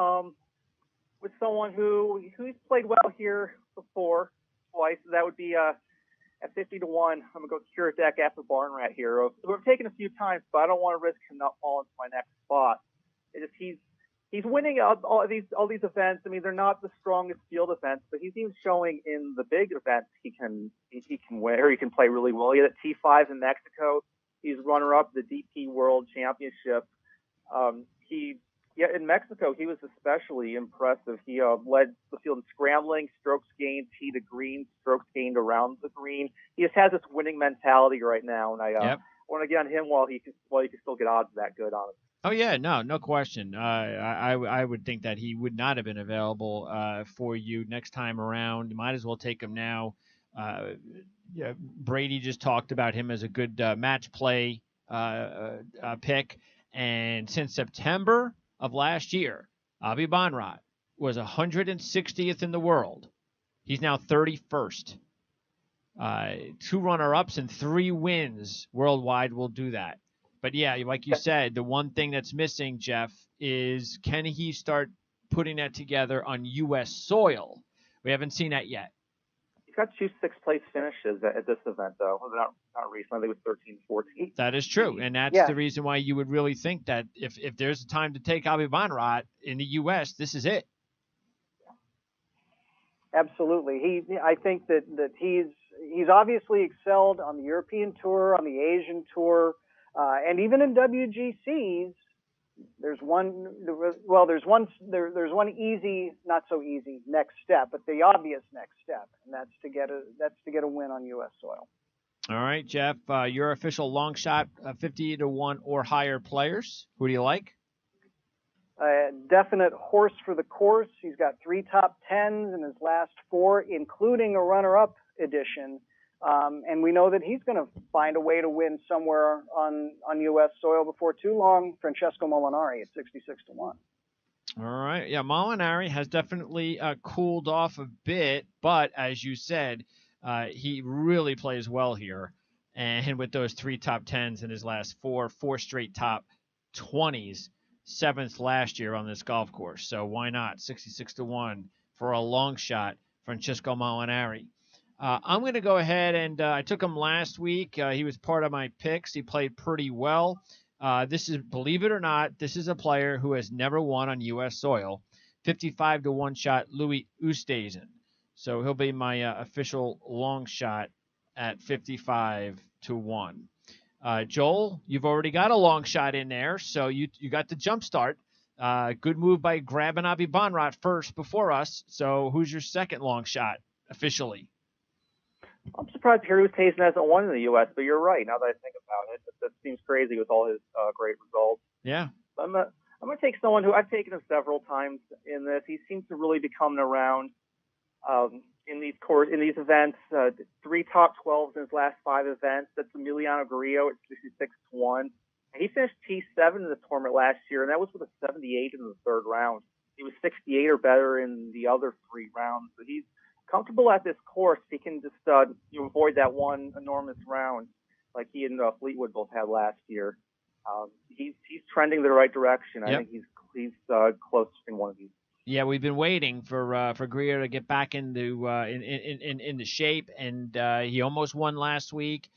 with someone who's played well here before, twice. That would be at 50-1. I'm going to go Kiradech after Barnrat here. We've taken a few times, but I don't want to risk him not falling to my next spot. He's winning all these events. I mean, they're not the strongest field events, but he's even showing in the big events he can win, or he can play really well. He had T5 in Mexico. He's runner-up the DP World Championship. In Mexico, he was especially impressive. He led the field in scrambling, strokes gained, tee to green, strokes gained around the green. He just has this winning mentality right now, and I want to get on him while he can still get odds that good on him. Oh, yeah, no question. I would think that he would not have been available for you next time around. You might as well take him now. Brady just talked about him as a good match play pick. And since September of last year, Avi Banrat was 160th in the world. He's now 31st. 2 runner-ups and 3 wins worldwide will do that. But, yeah, like you said, the one thing that's missing, Jeff, is can he start putting that together on U.S. soil? We haven't seen that yet. He's got 2 sixth-place finishes at this event, though. Not recently. They were 13-14. That is true, and that's the reason why you would really think that if there's a time to take Avi Banrat in the U.S., this is it. Absolutely. I think that he's obviously excelled on the European Tour, on the Asian Tour. And even in WGCs, there's one easy, not so easy next step, but the obvious next step, and that's to get a win on U.S. soil. All right, Jeff, your official long shot, 50-1 or higher players. Who do you like? Definite horse for the course. He's got 3 top 10s in his last 4, including a runner-up edition. And we know that he's going to find a way to win somewhere on U.S. soil before too long. Francesco Molinari at 66-1. All right. Yeah, Molinari has definitely cooled off a bit, but as you said, he really plays well here. And with those 3 top 10s in his last 4 straight top 20s, 7th last year on this golf course. So why not 66-1 for a long shot, Francesco Molinari. I'm going to go ahead and I took him last week. He was part of my picks. He played pretty well. This is, believe it or not, this is a player who has never won on U.S. soil. 55-1 shot, Louis Oosthuizen. So he'll be my official long shot at 55-1. Joel, you've already got a long shot in there, so you got the jump start. Good move by grabbing Avi Banrat first before us. So who's your second long shot officially? I'm surprised Harry Oosthuizen hasn't won in the U.S., but you're right. Now that I think about it, that seems crazy with all his great results. Yeah. I'm going to take someone who I've taken him several times in this. He seems to really be coming around in these events. 3 top 12s in his last 5 events. That's Emiliano Grillo at 66-1. And he finished T7 in the tournament last year, and that was with a 78 in the 3rd round. He was 68 or better in the other 3 rounds. So he's comfortable at this course. He can just avoid that one enormous round like he and Fleetwood both had last year. he's trending the right direction. Yep. I think he's close in one of these. Yeah, we've been waiting for Greer to get back into into shape, and he almost won last week.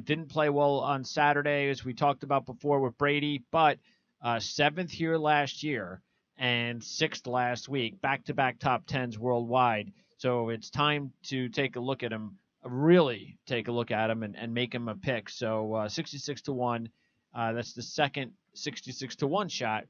Didn't play well on Saturday, as we talked about before with Brady, but 7th here last year and 6th last week, back-to-back top 10s worldwide. So it's time to take a look at him, really take a look at him and make him a pick. So 66-1, that's the second 66-1 shot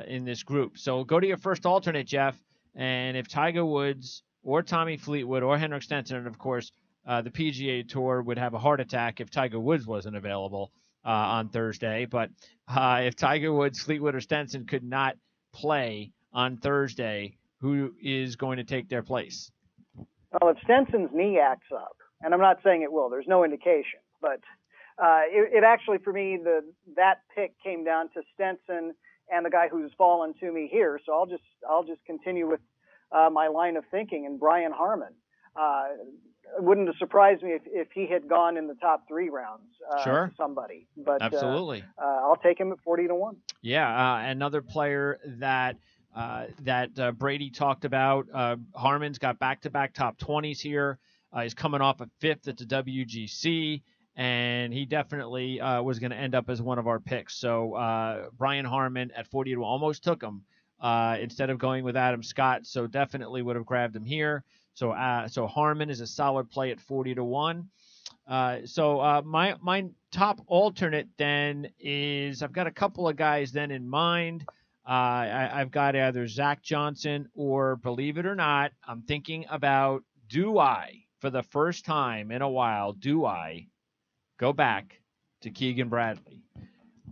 in this group. So go to your first alternate, Jeff, and if Tiger Woods or Tommy Fleetwood or Henrik Stenson, and of course the PGA Tour would have a heart attack if Tiger Woods wasn't available on Thursday. But if Tiger Woods, Fleetwood, or Stenson could not play on Thursday, who is going to take their place? Well, if Stenson's knee acts up, and I'm not saying it will, there's no indication, but it actually, for me, that pick came down to Stenson and the guy who's fallen to me here. So I'll just continue with my line of thinking, and Brian Harman. It wouldn't have surprised me if he had gone in the top 3 rounds. Sure. Somebody, but absolutely, I'll take him at 40-1. Yeah, another player that Brady talked about. Harman's got back-to-back top 20s here. He's coming off a 5th at the WGC. And he definitely was going to end up as one of our picks. So Brian Harman at 40-1 almost took him instead of going with Adam Scott. So definitely would have grabbed him here. So Harman is a solid play at 40-1. So my top alternate then is, I've got a couple of guys then in mind. I've got either Zach Johnson or, believe it or not, I'm thinking about, do I, for the first time in a while, go back to Keegan Bradley.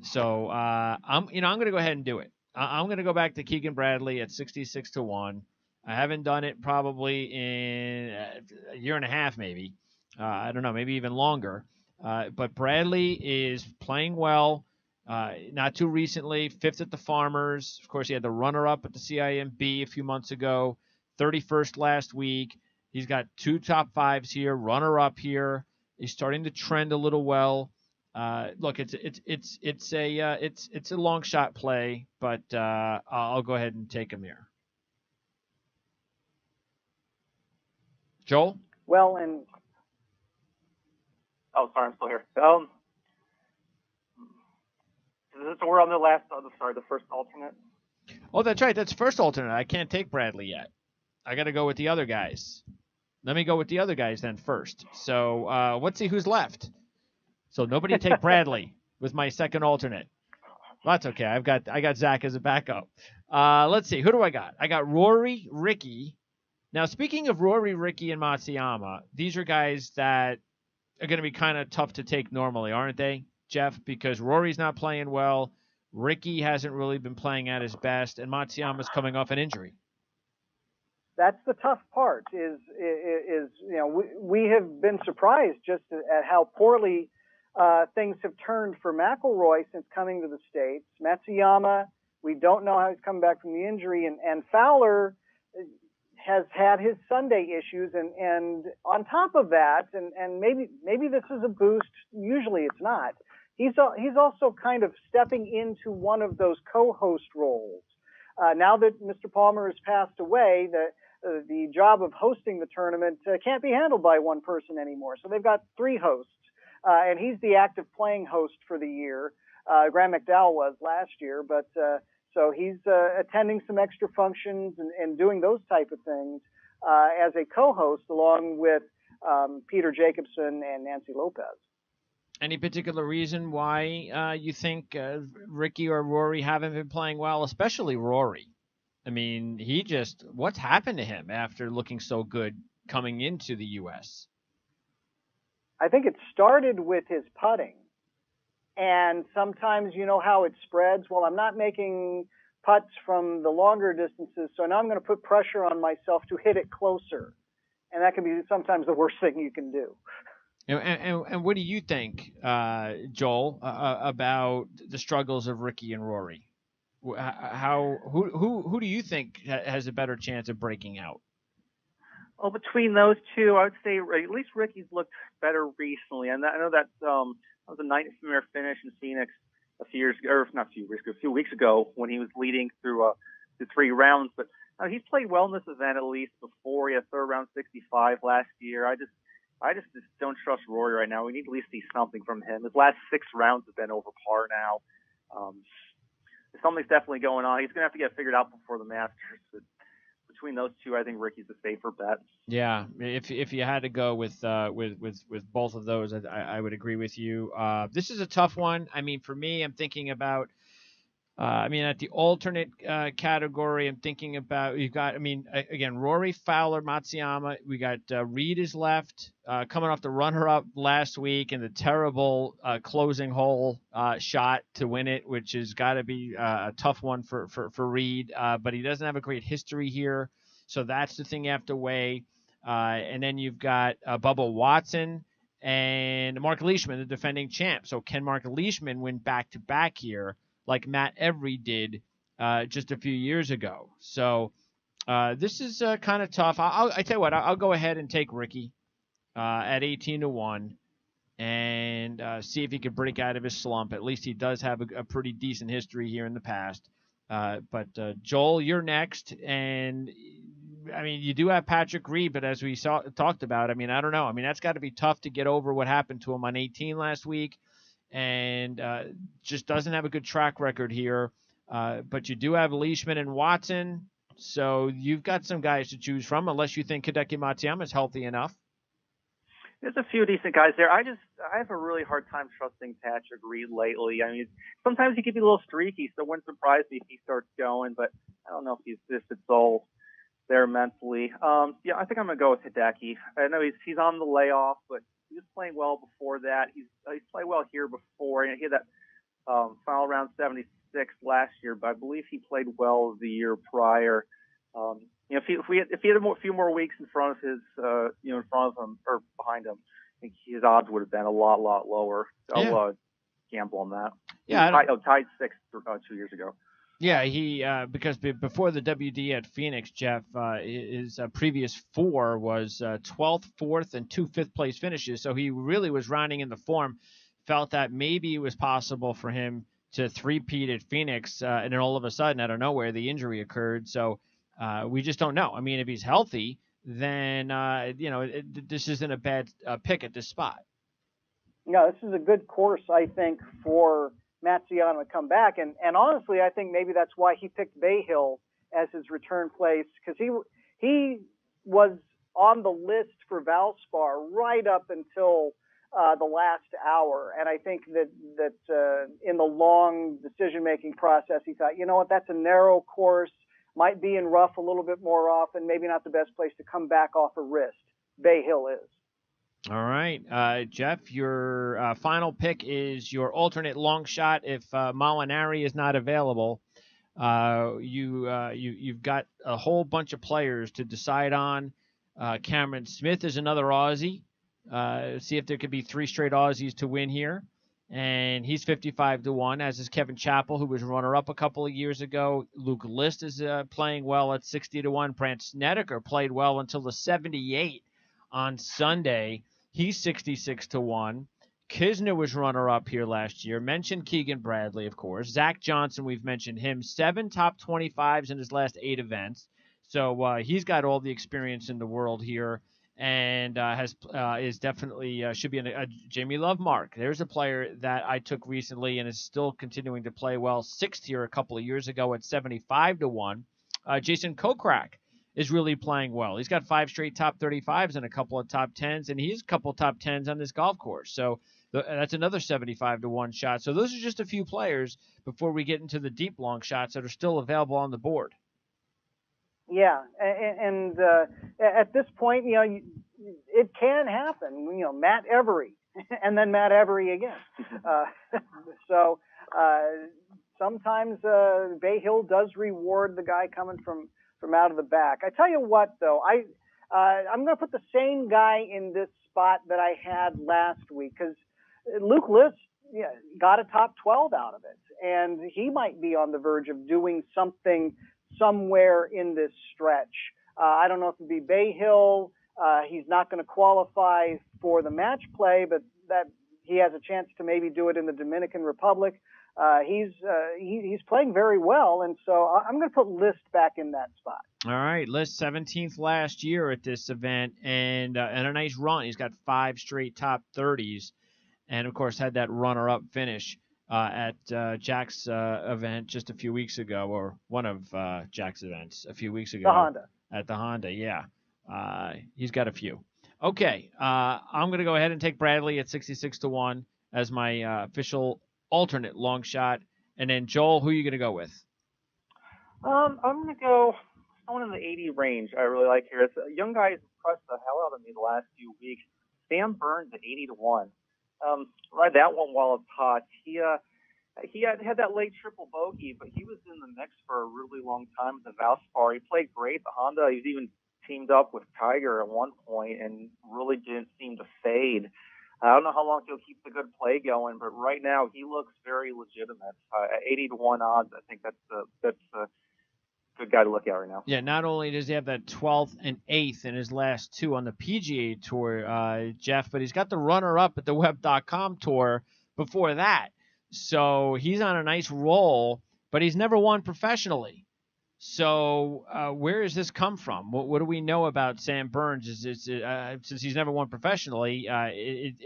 So I'm going to go ahead and do it. I'm going to go back to Keegan Bradley at 66-1. I haven't done it probably in a year and a half, maybe. I don't know, maybe even longer. But Bradley is playing well. Not too recently, 5th at the Farmers. Of course, he had the runner-up at the CIMB a few months ago. 31st last week. He's got 2 top 5s here, runner-up here. He's starting to trend a little well. Look, it's a long shot play, but I'll go ahead and take him there. Joel? Well, and oh, sorry, I'm still here. So we're on the first alternate. Oh, that's right. That's first alternate. I can't take Bradley yet. I got to go with the other guys. Let me go with the other guys then first. So let's see who's left. So nobody take Bradley with my second alternate. Well, that's okay. I got Zach as a backup. Let's see. Who do I got? I got Rory, Ricky. Now, speaking of Rory, Ricky, and Matsuyama, these are guys that are going to be kind of tough to take normally, aren't they, Jeff? Because Rory's not playing well. Ricky hasn't really been playing at his best, and Matsuyama's coming off an injury. That's the tough part. Is we have been surprised just at how poorly things have turned for McIlroy since coming to the States. Matsuyama, we don't know how he's come back from the injury, and Fowler has had his Sunday issues, and on top of that, and maybe this is a boost. Usually it's not. He's also kind of stepping into one of those co-host roles. Now that Mr. Palmer has passed away, the job of hosting the tournament can't be handled by one person anymore. So they've got 3 hosts, and he's the active playing host for the year. Graham McDowell was last year, but so he's attending some extra functions and doing those type of things as a co-host, along with Peter Jacobson and Nancy Lopez. Any particular reason why you think Ricky or Rory haven't been playing well, especially Rory? I mean, what's happened to him after looking so good coming into the U.S.? I think it started with his putting. And sometimes you know how it spreads. Well, I'm not making putts from the longer distances, so now I'm going to put pressure on myself to hit it closer. And that can be sometimes the worst thing you can do. And what do you think, Joel, about the struggles of Ricky and Rory? Who do you think has a better chance of breaking out? Well, between those two, I would say at least Ricky's looked better recently. And I know that was a nightmare finish in Phoenix a few weeks ago when he was leading through the 3 rounds. But he's played well in this event, at least before. He had third round 65 last year. I just don't trust Rory right now. We need to at least see something from him. His last 6 rounds have been over par now. Something's definitely going on. He's going to have to get figured out before the Masters. But between those two, I think Ricky's the safer bet. Yeah, if you had to go with both of those, I would agree with you. This is a tough one. I mean, for me, I'm thinking about. At the alternate category, I'm thinking about again, Rory, Fowler, Matsuyama. We got Reed is left, coming off the runner-up last week and the terrible closing hole shot to win it, which has got to be a tough one for Reed. But he doesn't have a great history here, so that's the thing you have to weigh. And then you've got Bubba Watson and Mark Leishman, the defending champ. So can Mark Leishman win back-to-back here, like Matt Every did just a few years ago? So this is kind of tough. I tell you what, I'll go ahead and take Ricky at 18-1 and see if he can break out of his slump. At least he does have a pretty decent history here in the past. But Joel, you're next. And, you do have Patrick Reed, but as we talked about, I don't know. That's got to be tough to get over what happened to him on 18 last week. And just doesn't have a good track record here. But you do have Leishman and Watson, so you've got some guys to choose from, unless you think Hideki Matsuyama is healthy enough. There's a few decent guys there. I have a really hard time trusting Patrick Reed lately. Sometimes he can be a little streaky, so it wouldn't surprise me if he starts going, but I don't know if it's all there mentally. I think I'm going to go with Hideki. I know he's on the layoff, but he was playing well before that. He's played well here before. He had that final round 76 last year, but I believe he played well the year prior. If he had a few more weeks in front of his, in front of him or behind him, I think his odds would have been a lot lower. I'll gamble on that. Yeah, tied 6th 2 years ago. Yeah, he because before the WD at Phoenix, Jeff, his previous 4 was 12th, 4th, and 2 fifth-place finishes. So he really was rounding in the form. Felt that maybe it was possible for him to three-peat at Phoenix, and then all of a sudden, out of nowhere, the injury occurred. So we just don't know. If he's healthy, then this isn't a bad pick at this spot. Yeah, this is a good course, I think, for Matsuyama to come back, and honestly, I think maybe that's why he picked Bay Hill as his return place, because he was on the list for Valspar right up until the last hour, and I think that in the long decision-making process, he thought, you know what, that's a narrow course, might be in rough a little bit more often, maybe not the best place to come back off a wrist. Bay Hill is. All right, Jeff, your final pick is your alternate long shot if Molinari is not available. You've got a whole bunch of players to decide on. Cameron Smith is another Aussie. See if there could be 3 straight Aussies to win here. And he's 55-1, as is Kevin Chappell, who was runner-up a couple of years ago. Luke List is playing well at 60-1. Brandt Snedeker played well until the 78 on Sunday. He's 66-1. Kisner was runner-up here last year. Mentioned Keegan Bradley, of course. Zach Johnson, we've mentioned him. 7 top 25s in his last 8 events. So he's got all the experience in the world here, and is definitely should be a Jamie Love mark. There's a player that I took recently and is still continuing to play well. 6th here a couple of years ago at 75-1. Jason Kokrak is really playing well. He's got 5 straight top 35s and a couple of top 10s, and he's a couple of top 10s on this golf course. So that's another 75-1 shot. So those are just a few players before we get into the deep long shots that are still available on the board. Yeah, and at this point, it can happen. Matt Every, and then Matt Every again. So sometimes Bay Hill does reward the guy coming from out of the back. I tell you what, though, I'm going to put the same guy in this spot that I had last week, because Luke List got a top 12 out of it, and he might be on the verge of doing something somewhere in this stretch. I don't know if it'd be Bay Hill. He's not going to qualify for the match play, but that he has a chance to maybe do it in the Dominican Republic. He's playing very well, and so I'm going to put List back in that spot. All right, List 17th last year at this event, and a nice run. He's got 5 straight top 30s, and of course had that runner-up finish at Jack's event just a few weeks ago, or one of Jack's events a few weeks ago. The Honda. At the Honda, yeah. He's got a few. Okay, I'm going to go ahead and take Bradley at 66-1 as my official alternate long shot. And then, Joel, who are you going to go with? I'm going to go someone in the 80 range I really like here. It's a young guy who's impressed the hell out of me the last few weeks. Sam Burns at 80-1. Ride that one while it's hot. He had that late triple bogey, but he was in the mix for a really long time at the Valspar. He played great at the Honda. He was even teamed up with Tiger at one point and really didn't seem to fade. I don't know how long he'll keep the good play going, but right now he looks very legitimate. At 80-1 odds, I think that's a good guy to look at right now. Yeah, not only does he have that 12th and 8th in his last 2 on the PGA Tour, Jeff, but he's got the runner-up at the Web.com Tour before that. So he's on a nice roll, but he's never won professionally. So where does this come from? What do we know about Sam Burns? Since he's never won professionally,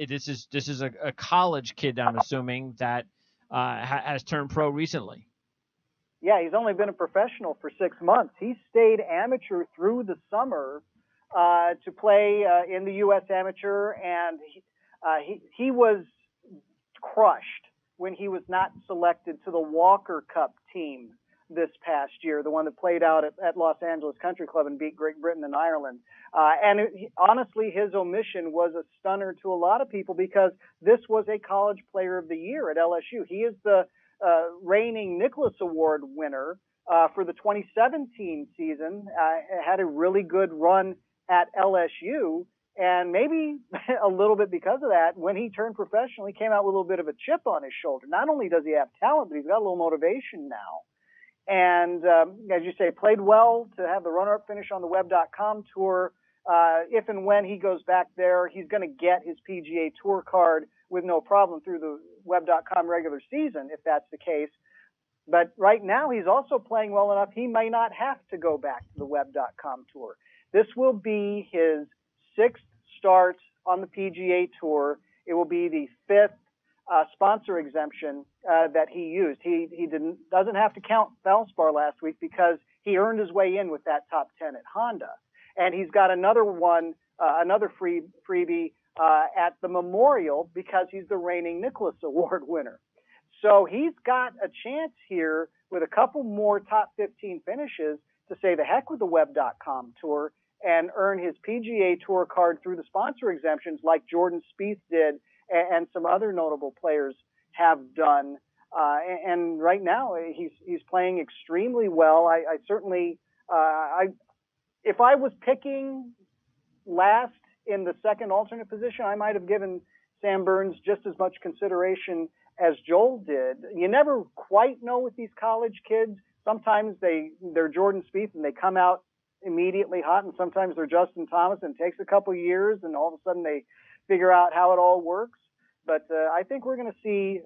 this is a college kid, I'm assuming, that has turned pro recently. Yeah, he's only been a professional for 6 months. He stayed amateur through the summer to play in the U.S. Amateur, and he was crushed when he was not selected to the Walker Cup team this past year, the one that played out at Los Angeles Country Club and beat Great Britain and Ireland. Honestly, his omission was a stunner to a lot of people because this was a College Player of the Year at LSU. He is the reigning Nicklaus Award winner for the 2017 season, had a really good run at LSU, and maybe a little bit because of that, when he turned professional, he came out with a little bit of a chip on his shoulder. Not only does he have talent, but he's got a little motivation now. And as you say, played well to have the runner-up finish on the Web.com Tour. If and when he goes back there, he's going to get his PGA Tour card with no problem through the Web.com regular season, if that's the case. But right now, he's also playing well enough, he may not have to go back to the Web.com Tour. This will be his 6th start on the PGA Tour. It will be the 5th sponsor exemption that he used. He doesn't have to count Valspar last week because he earned his way in with that top 10 at Honda. And he's got another one, another freebie at the Memorial because he's the reigning Nicklaus Award winner. So he's got a chance here with a couple more top 15 finishes to say the heck with the Web.com Tour and earn his PGA Tour card through the sponsor exemptions like Jordan Spieth did and some other notable players have done. And right now he's playing extremely well. I certainly, if I was picking last in the second alternate position, I might have given Sam Burns just as much consideration as Joel did. You never quite know with these college kids. Sometimes they're Jordan Spieth and they come out immediately hot, and sometimes they're Justin Thomas and it takes a couple years and all of a sudden they figure out how it all works. But I think we're going to see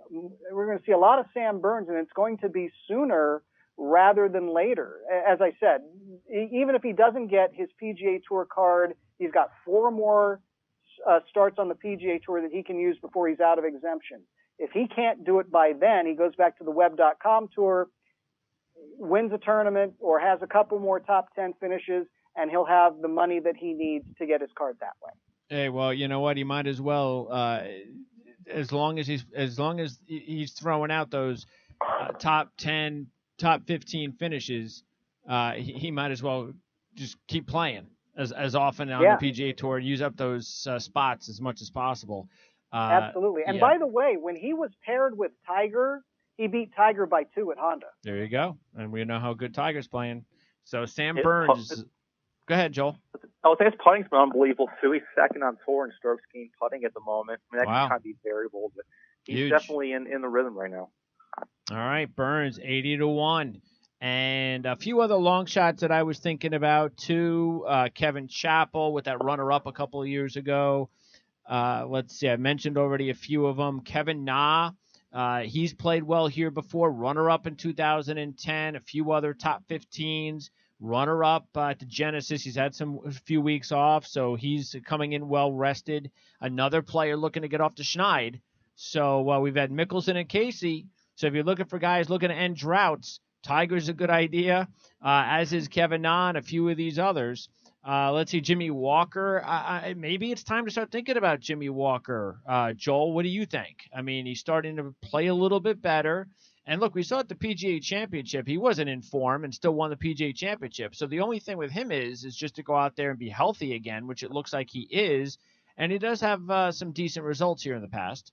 a lot of Sam Burns, and it's going to be sooner rather than later. As I said, even if he doesn't get his PGA Tour card, he's got 4 more starts on the PGA Tour that he can use before he's out of exemption. If he can't do it by then, he goes back to the Web.com Tour, wins a tournament, or has a couple more top 10 finishes, and he'll have the money that he needs to get his card that way. Hey, well, you know what? He might as well, as long as he's throwing out those top 10, top 15 finishes, he might as well just keep playing as often on the PGA Tour, use up those spots as much as possible. Absolutely. And by the way, when he was paired with Tiger, he beat Tiger by 2 at Honda. There you go. And we know how good Tiger's playing. So Sam Burns. Go ahead, Joel. I would say his putting's been unbelievable, too. He's second on tour in strokes gained putting at the moment. I mean, that can kind of be variable, but he's definitely in the rhythm right now. All right, Burns, 80-1. And a few other long shots that I was thinking about, too. Kevin Chappell with that runner-up a couple of years ago. Let's see, I mentioned already a few of them. Kevin Na He's played well here before, runner-up in 2010, a few other top 15s, runner-up to Genesis. He's had a few weeks off, so he's coming in well-rested. Another player looking to get off the schneid. So we've had Mickelson and Casey. So if you're looking for guys looking to end droughts, Tiger's a good idea, as is Kevin Na and a few of these others. Let's see, Jimmy Walker. Maybe it's time to start thinking about Jimmy Walker. Joel, what do you think? I mean, he's starting to play a little bit better. And look, we saw at the PGA Championship, he wasn't in form and still won the PGA Championship. So the only thing with him is just to go out there and be healthy again, which it looks like he is. And he does have some decent results here in the past.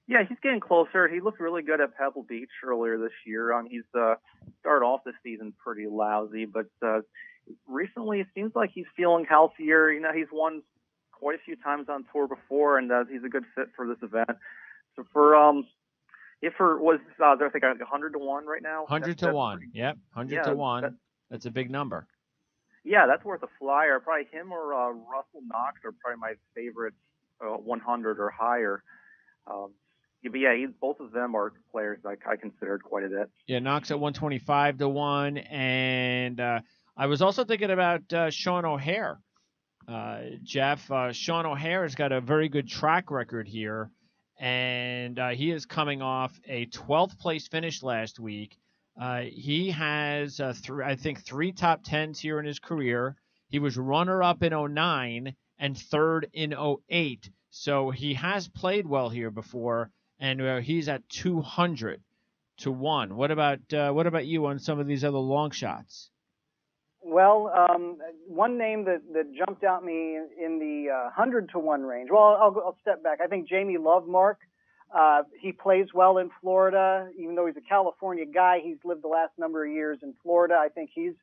Yeah, he's getting closer. He looked really good at Pebble Beach earlier this year. He's started off the season pretty lousy, but recently it seems like he's feeling healthier. You know, he's won quite a few times on tour before, and he's a good fit for this event. So was I think 100 to 1 right now. 100 to 1. Yep, 100 to 1. That's a big number. Yeah, that's worth a flyer. Probably him or Russell Knox are probably my favorites, 100 or higher. But yeah, both of them are players I considered quite a bit. Yeah, Knox at 125 to 1, and I was also thinking about Sean O'Haire. Jeff, Sean O'Haire has got a very good track record here, and he is coming off a 12th place finish last week. He has, I think, 3 top 10s here in his career. He was runner-up in 2009 and third in 2008. So he has played well here before, and he's at 200 to 1. What about you on some of these other long shots? Well, one name that jumped out me in the 100 to 1 range. Well, I'll step back. I think Jamie Lovemark. He plays well in Florida, even though he's a California guy. He's lived the last number of years in Florida. I think he's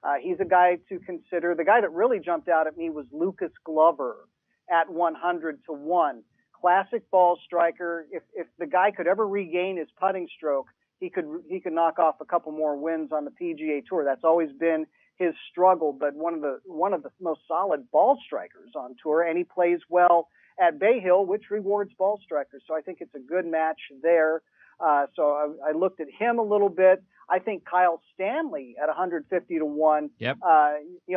a guy to consider. The guy that really jumped out at me was Lucas Glover at 100 to 1. Classic ball striker. If the guy could ever regain his putting stroke, he could knock off a couple more wins on the PGA Tour. That's always been his struggle, but one of the most solid ball strikers on tour, and he plays well at Bay Hill, which rewards ball strikers. So I think it's a good match there. So I looked at him a little bit. I think Kyle Stanley at 150 to 1. Yep.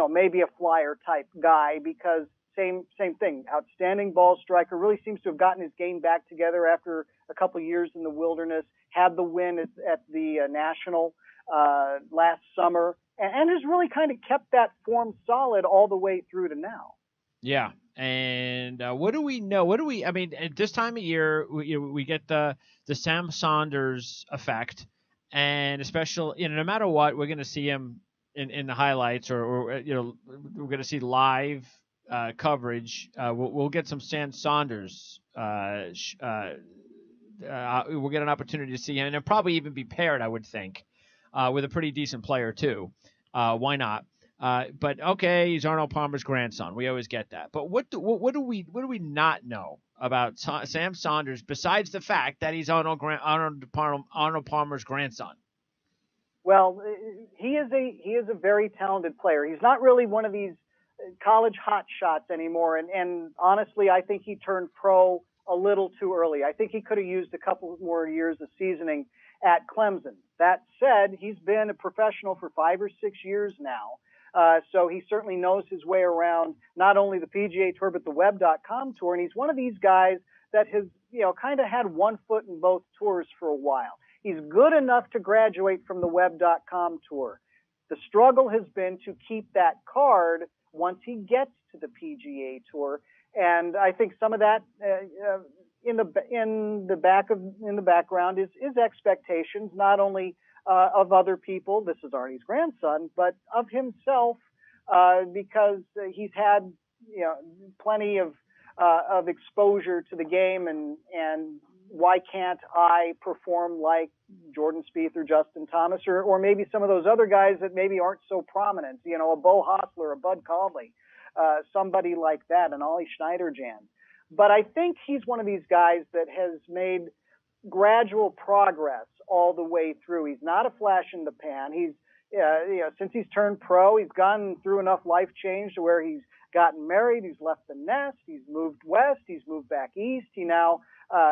Maybe a flyer type guy because same thing. Outstanding ball striker. Really seems to have gotten his game back together after a couple of years in the wilderness. Had the win at the National last summer, and has really kind of kept that form solid all the way through to now. Yeah. And what do we know? I mean, at this time of year, we get the Sam Saunders effect, and especially, no matter what, we're going to see him in the highlights, or we're going to see live coverage. We'll get some Sam Saunders. We'll get an opportunity to see him, and it'll probably even be paired, I would think, with a pretty decent player too. Why not? But okay, he's Arnold Palmer's grandson. We always get that. But what do we not know about Sam Saunders besides the fact that he's Arnold Palmer's grandson? Well, he is a very talented player. He's not really one of these college hot shots anymore. And honestly, I think he turned pro a little too early. I think he could have used a couple more years of seasoning at Clemson. That said, he's been a professional for 5 or 6 years now. So he certainly knows his way around not only the PGA Tour, but the Web.com Tour. And he's one of these guys that has, kind of had one foot in both tours for a while. He's good enough to graduate from the Web.com Tour. The struggle has been to keep that card once he gets to the PGA Tour. And I think some of that, in the background is expectations, not only of other people. This is Arnie's grandson, but of himself, because he's had plenty of exposure to the game, and why can't I perform like Jordan Spieth or Justin Thomas or maybe some of those other guys that maybe aren't so prominent, a Bo Hostler, a Bud Cauley, somebody like that, an Ollie Schneiderjan. But I think he's one of these guys that has made gradual progress all the way through. He's not a flash in the pan. He's, since he's turned pro, he's gone through enough life change to where he's gotten married, he's left the nest, he's moved west, he's moved back east. He now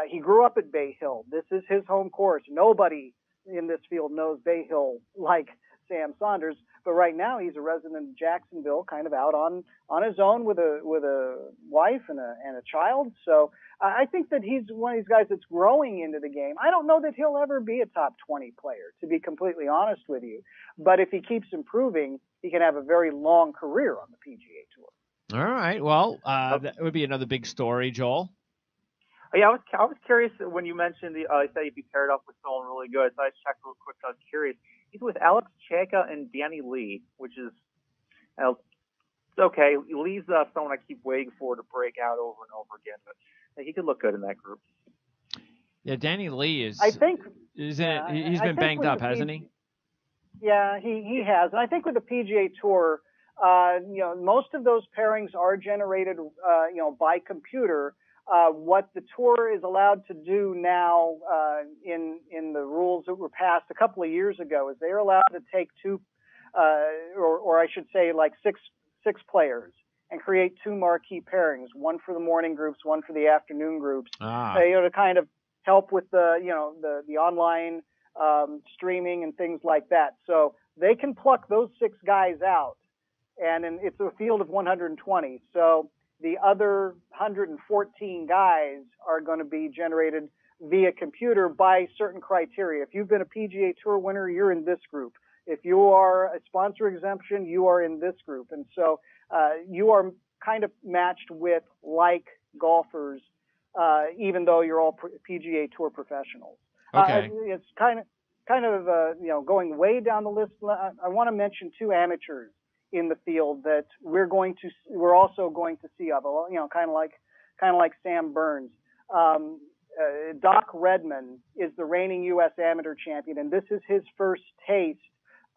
He grew up at Bay Hill. This is his home course. Nobody in this field knows Bay Hill like Sam Saunders, but right now he's a resident of Jacksonville, kind of out on his own with a wife and a child. So I think that he's one of these guys that's growing into the game. I don't know that he'll ever be a top 20 player, to be completely honest with you. But if he keeps improving, he can have a very long career on the PGA Tour. All right. Well, that would be another big story, Joel. Yeah, I was curious when you mentioned you said he'd be paired up with someone really good. So I checked real quick. I was curious. He's with Alex Cejka and Danny Lee, which is okay. Lee's someone I keep waiting for to break out over and over again, but he could look good in that group. Yeah, Danny Lee is. I think he's been banged up, hasn't he? Yeah, he has, and I think with the PGA Tour, most of those pairings are generated, by computer. What the tour is allowed to do now in the rules that were passed a couple of years ago is they're allowed to take two, or I should say, like six players and create two marquee pairings, one for the morning groups, one for the afternoon groups, to kind of help with the online streaming and things like that. So they can pluck those 6 guys out, and it's a field of 120. So the other 114 guys are going to be generated via computer by certain criteria. If you've been a PGA Tour winner, you're in this group. If you are a sponsor exemption, you are in this group. And so you are kind of matched with like golfers, even though you're all PGA Tour professionals. Okay. It's kind of going way down the list. I want to mention 2 amateurs in the field that we're also going to see of, kind of like Sam Burns. Doc Redman is the reigning U.S. amateur champion, and this is his first taste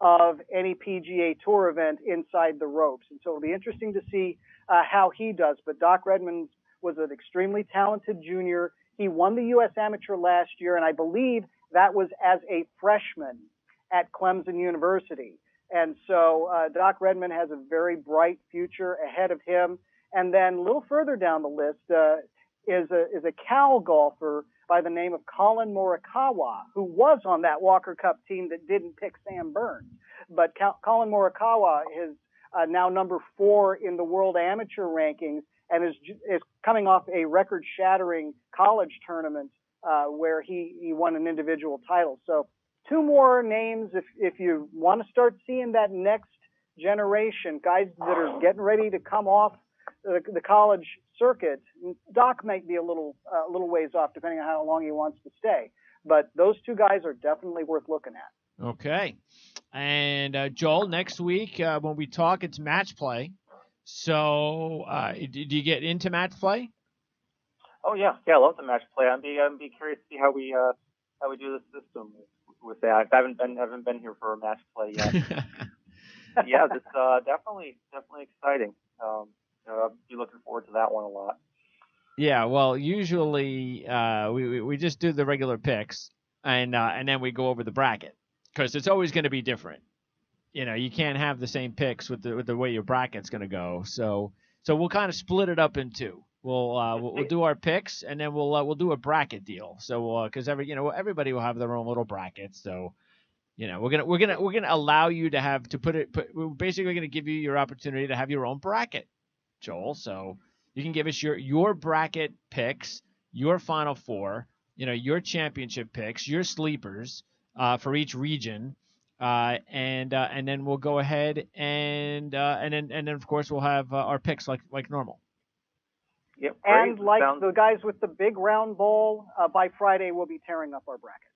of any PGA Tour event inside the ropes. And so it'll be interesting to see how he does. But Doc Redman was an extremely talented junior. He won the U.S. amateur last year, and I believe that was as a freshman at Clemson University. And so Doc Redman has a very bright future ahead of him. And then a little further down the list is a Cal golfer by the name of Colin Morikawa, who was on that Walker Cup team that didn't pick Sam Burns. But Colin Morikawa is now number 4 in the world amateur rankings and is coming off a record-shattering college tournament where he won an individual title. So 2 more names if you want to start seeing that next generation, guys that are getting ready to come off the college circuit. Doc might be a little ways off, depending on how long he wants to stay. But those 2 guys are definitely worth looking at. Okay. And Joel, next week when we talk, it's match play. So do you get into match play? Oh yeah, I love the match play. I'd be curious to see how we do the system with that. I haven't been here for a match play yet. Yeah, it's definitely exciting. I'll be looking forward to that one a lot. Yeah, well, usually we just do the regular picks and then we go over the bracket because it's always going to be different. You can't have the same picks with the way your bracket's going to go. So we'll kind of split it up in 2. We'll do our picks and then we'll do a bracket deal. So because everybody will have their own little brackets. So we're gonna allow you to have to we're basically gonna give you your opportunity to have your own bracket, Joel. So you can give us your bracket picks, your Final Four, your championship picks, your sleepers for each region. And then we'll go ahead and then of course we'll have our picks like normal. Yep, and like the guys with the big round ball, by Friday we'll be tearing up our bracket.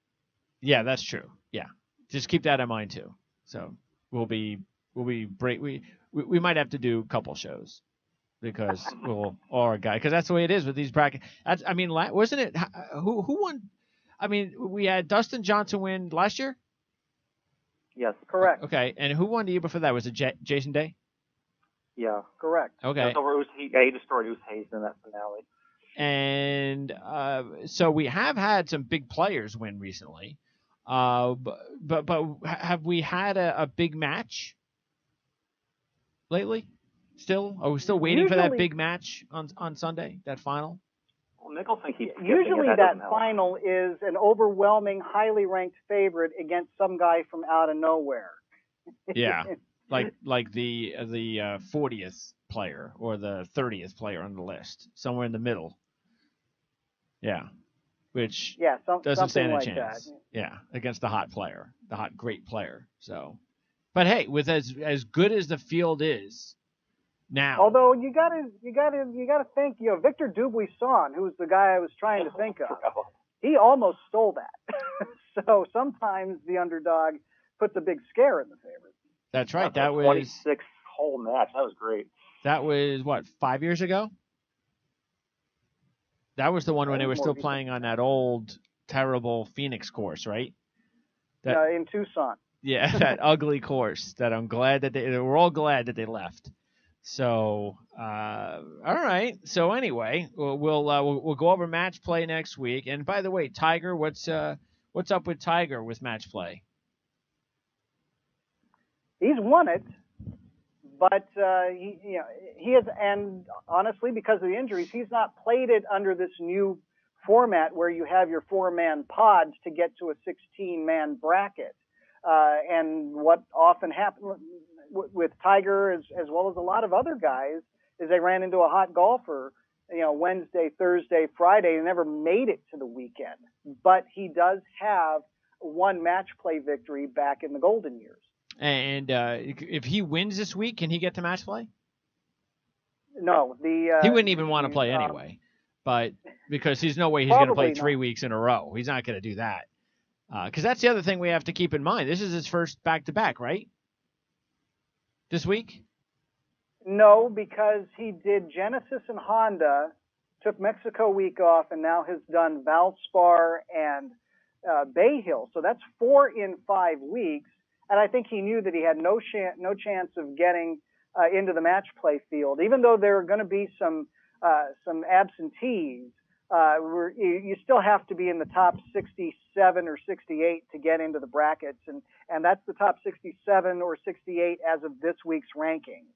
Yeah, that's true. Yeah, just keep that in mind too. So we'll be break. We might have to do a couple shows because because that's the way it is with these brackets. Wasn't it who won? I mean, we had Dustin Johnson win last year. Yes, correct. Okay, and who won the year before that? Was it Jason Day? Yeah, correct. Okay. He destroyed Oosthuizen Hayes in that finale. And so we have had some big players win recently. But have we had a big match lately? Still? Are we still waiting for that big match on Sunday, that final? Well, Mickelson keeps usually that final is an overwhelming, highly ranked favorite against some guy from out of nowhere. Yeah, like the 40th player or the 30th player on the list, somewhere in the middle. Yeah, which doesn't stand a chance. That. Yeah, against the hot player, the hot great player. So, but hey, with as good as the field is now. Although you gotta think, Victor Dubuisson, who was the guy I was trying to think of, he almost stole that. So sometimes the underdog puts a big scare in the favorite. That's right. That was 26-hole match. That was great. That was what, 5 years ago? That was the one when they were still playing on that old, terrible Phoenix course, right? In Tucson. Yeah, that ugly course. That I'm glad that we're all glad that they left. So, all right. So anyway, we'll go over match play next week. And by the way, Tiger, what's up with Tiger with match play? He's won it, but he has, and honestly, because of the injuries, he's not played it under this new format where you have your 4-man pods to get to a 16-man bracket. And what often happened with Tiger, as well as a lot of other guys, is they ran into a hot golfer, Wednesday, Thursday, Friday, and never made it to the weekend. But he does have one match play victory back in the golden years. And if he wins this week, can he get to match play? No, he wouldn't even want to play anyway, but because there's no way he's going to play 3 weeks in a row. He's not going to do that. Because that's the other thing we have to keep in mind. This is his first back-to-back, right? This week? No, because he did Genesis and Honda, took Mexico week off, and now has done Valspar and Bay Hill. So that's 4 in 5 weeks. And I think he knew that he had no chance of getting into the match play field, even though there are going to be some absentees. You still have to be in the top 67 or 68 to get into the brackets, and that's the top 67 or 68 as of this week's ranking.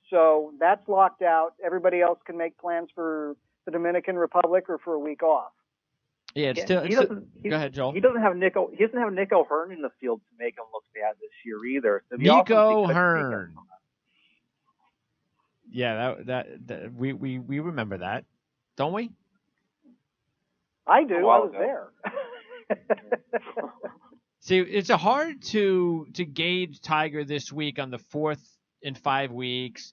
So that's locked out. Everybody else can make plans for the Dominican Republic or for a week off. Yeah, go ahead, Joel. He doesn't have Nico Hearn in the field to make him look bad this year either. So Nico Hearn. Yeah, that we remember that, don't we? I do. I was there. See, it's hard to gauge Tiger this week on the 4th in 5 weeks.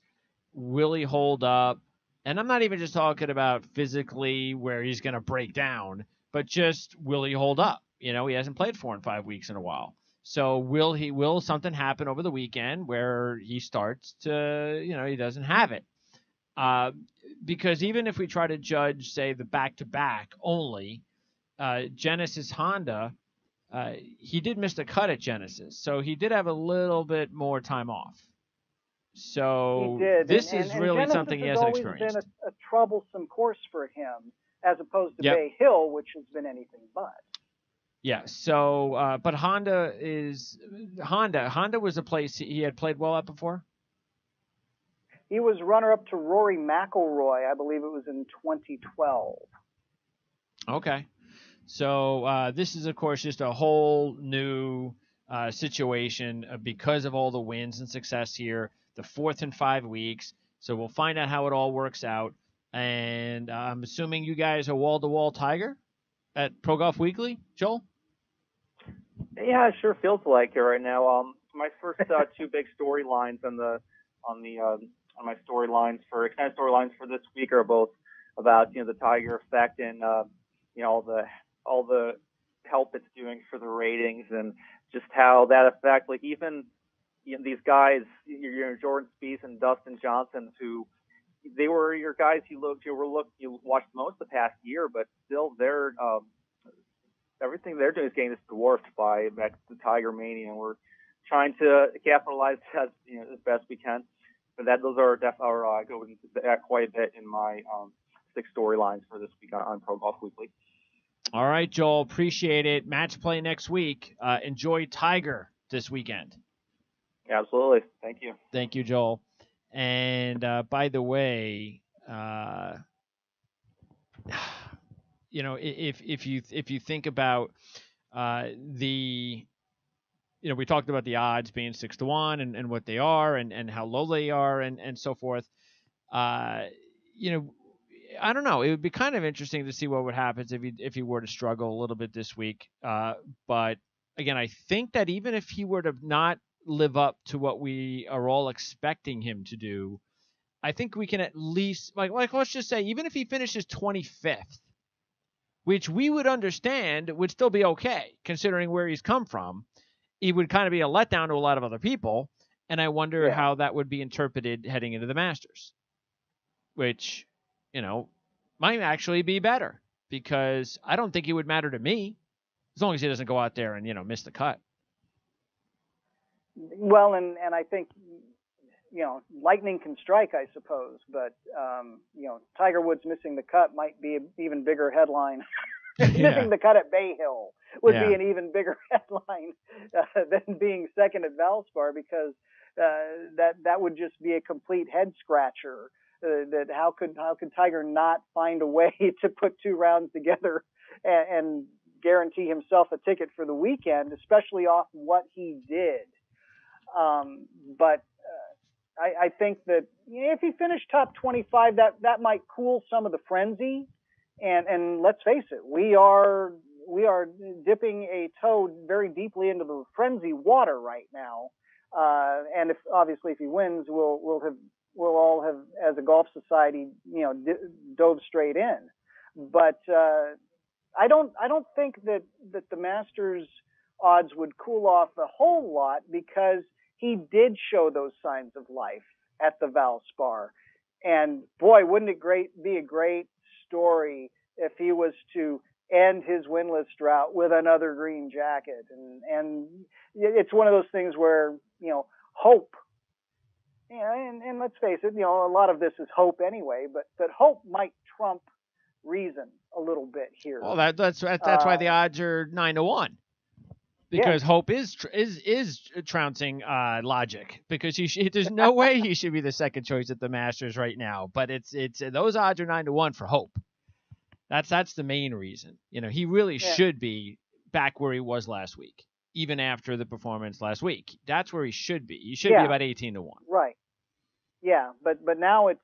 Will he hold up? And I'm not even just talking about physically where he's going to break down, but just will he hold up? He hasn't played 4 in 5 weeks in a while. So will something happen over the weekend where he starts to, he doesn't have it? Because even if we try to judge, say, the back-to-back only, Genesis Honda, he did miss the cut at Genesis, so he did have a little bit more time off. So this is really Genesis something he hasn't experienced. It's always been a troublesome course for him, as opposed to Bay Hill, which has been anything but. Yeah, so, but Honda was a place he had played well at before? He was runner-up to Rory McIlroy, I believe it was in 2012. Okay. So this is, of course, just a whole new situation because of all the wins and success here, the 4th in 5 weeks. So we'll find out how it all works out. And I'm assuming you guys are wall-to-wall Tiger at Pro Golf Weekly, Joel? Yeah, it sure feels like it right now. My first 2 big storylines on my storylines for extended storylines for this week are both about the Tiger effect and all the help it's doing for the ratings and just how that effect, like even these guys, Jordan Spieth and Dustin Johnson, who they were your guys you watched most the past year, but still they're everything they're doing is getting dwarfed by the Tiger mania, and we're trying to capitalize as best we can. But those are I go into that quite a bit in my 6 storylines for this week on Pro Golf Weekly. All right, Joel, appreciate it. Match play next week. Enjoy Tiger this weekend. Absolutely. Thank you. Thank you, Joel. And by the way, you know, if you think about the, you know, we talked about the odds being 6-1 and what they are and how low they are and so forth. You know, I don't know. It would be kind of interesting to see what would happen if he were to struggle a little bit this week. But again, I think that even if he were to not live up to what we are all expecting him to do, I think we can at least like let's just say even if he finishes 25th, which we would understand would still be okay considering where he's come from, it would kind of be a letdown to a lot of other people. And I wonder how that would be interpreted heading into the Masters, which, you know, might actually be better because I don't think it would matter to me as long as he doesn't go out there and, you know, miss the cut. Well, and I think, you know, lightning can strike, I suppose, but, you know, Tiger Woods missing the cut might be an even bigger headline. Missing the cut at Bay Hill would be an even bigger headline than being second at Valspar, because that would just be a complete head scratcher. That how could Tiger not find a way to put two rounds together and guarantee himself a ticket for the weekend, especially off what he did. But I think that if he finished top 25, that might cool some of the frenzy. And let's face it, we are dipping a toe very deeply into the frenzy water right now. And if he wins, we'll all have, as a golf society, you know, dove straight in. But I don't think that the Masters odds would cool off a whole lot, because he did show those signs of life at the Valspar. And boy, wouldn't it be a great story if he was to end his winless drought with another green jacket. And it's one of those things where, you know, hope, you know, and let's face it, you know, a lot of this is hope anyway, but hope might trump reason a little bit here. Well, that's why the odds are 9-1. Because hope is trouncing logic, because there's no way he should be the second choice at the Masters right now. But it's those odds are 9-1 for hope. That's the main reason. You know, he really should be back where he was last week, even after the performance last week. That's where he should be. He should be about 18-1. Right. Yeah, but now it's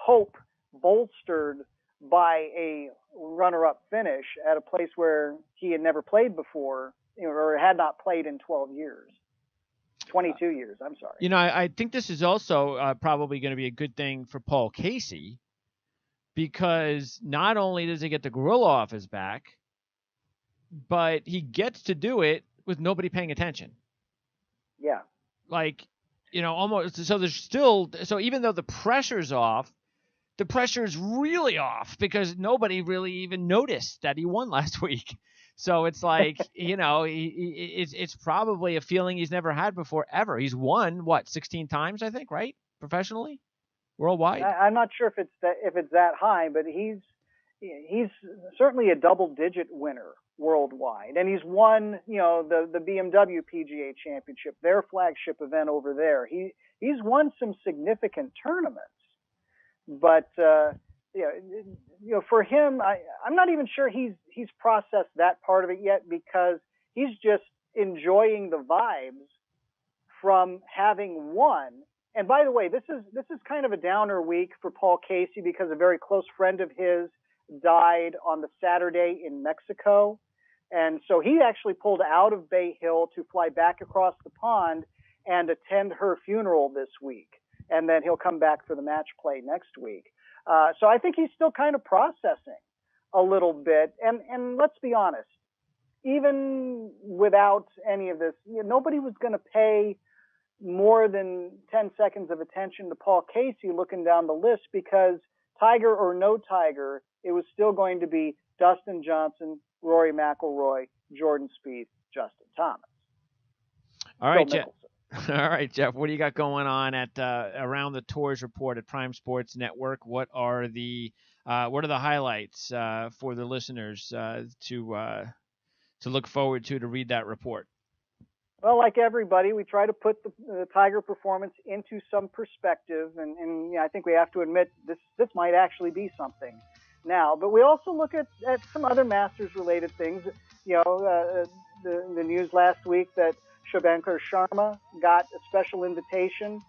hope bolstered by a runner-up finish at a place where he had never played before, you know, or had not played in 22 years. I'm sorry. You know, I think this is also probably going to be a good thing for Paul Casey, because not only does he get the gorilla off his back, but he gets to do it with nobody paying attention. Yeah. Like, you know, almost. So there's still, so even though the pressure's off, the pressure's really off because nobody really even noticed that he won last week. So it's like, you know, it's probably a feeling he's never had before ever. He's won, 16 times, I think, right? Professionally? Worldwide? I'm not sure if it's that high, but he's certainly a double-digit winner worldwide. And he's won, you know, the BMW PGA Championship, their flagship event over there. He's won some significant tournaments. But you know, for him, I'm not even sure he's processed that part of it yet, because he's just enjoying the vibes from having won. And by the way, this is kind of a downer week for Paul Casey, because a very close friend of his died on the Saturday in Mexico. And so he actually pulled out of Bay Hill to fly back across the pond and attend her funeral this week. And then he'll come back for the match play next week. So I think he's still kind of processing a little bit. And let's be honest, even without any of this, you know, nobody was going to pay more than 10 seconds of attention to Paul Casey looking down the list, because Tiger or no Tiger, it was still going to be Dustin Johnson, Rory McIlroy, Jordan Spieth, Justin Thomas. All right, Jeff. All right, Jeff. What do you got going on at Around the Tours report at Prime Sports Network? What are the highlights for the listeners to look forward to read that report? Well, like everybody, we try to put the Tiger performance into some perspective, and I think we have to admit this might actually be something. now. But we also look at some other Masters-related things. The news last week that Shubhankar Sharma got a special invitation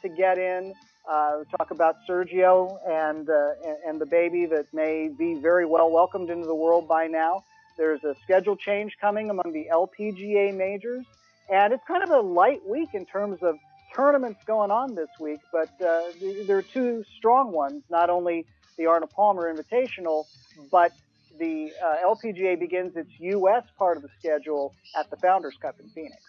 to get in. Talk about Sergio and the baby that may be very well welcomed into the world by now. There's a schedule change coming among the LPGA majors, and it's kind of a light week in terms of tournaments going on this week, but there are two strong ones, not only the Arnold Palmer Invitational, but the LPGA begins its U.S. part of the schedule at the Founders Cup in Phoenix.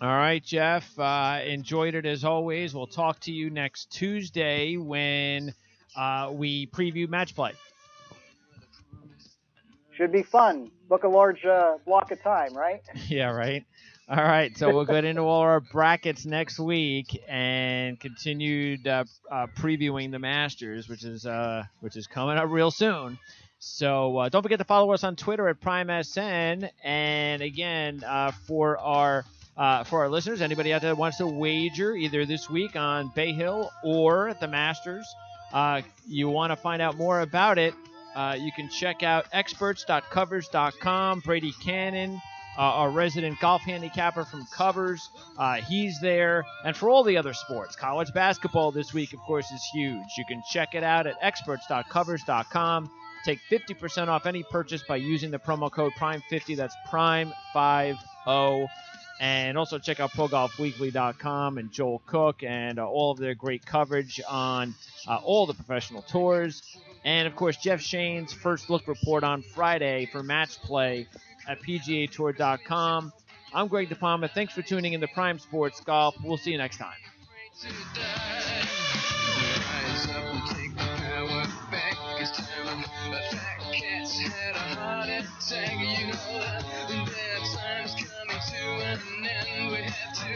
All right, Jeff. Enjoyed it as always. We'll talk to you next Tuesday when we preview match play. Should be fun. Book a large block of time, right? Yeah, right. All right, so we'll get into all our brackets next week and continued previewing the Masters, which is coming up real soon. So don't forget to follow us on Twitter at PrimeSN. And again, for our listeners, anybody out there that wants to wager either this week on Bay Hill or the Masters, you want to find out more about it, you can check out experts.covers.com. Brady Cannon, our resident golf handicapper from Covers, he's there. And for all the other sports, college basketball this week, of course, is huge. You can check it out at experts.covers.com. Take 50% off any purchase by using the promo code PRIME50. That's PRIME50. And also check out ProGolfWeekly.com and Joel Cook and all of their great coverage on all the professional tours. And, of course, Jeff Shane's First Look report on Friday for match play at PGAtour.com. I'm Greg DePalma. Thanks for tuning in to Prime Sports Golf. We'll see you next time. Bad times coming to an end. We have to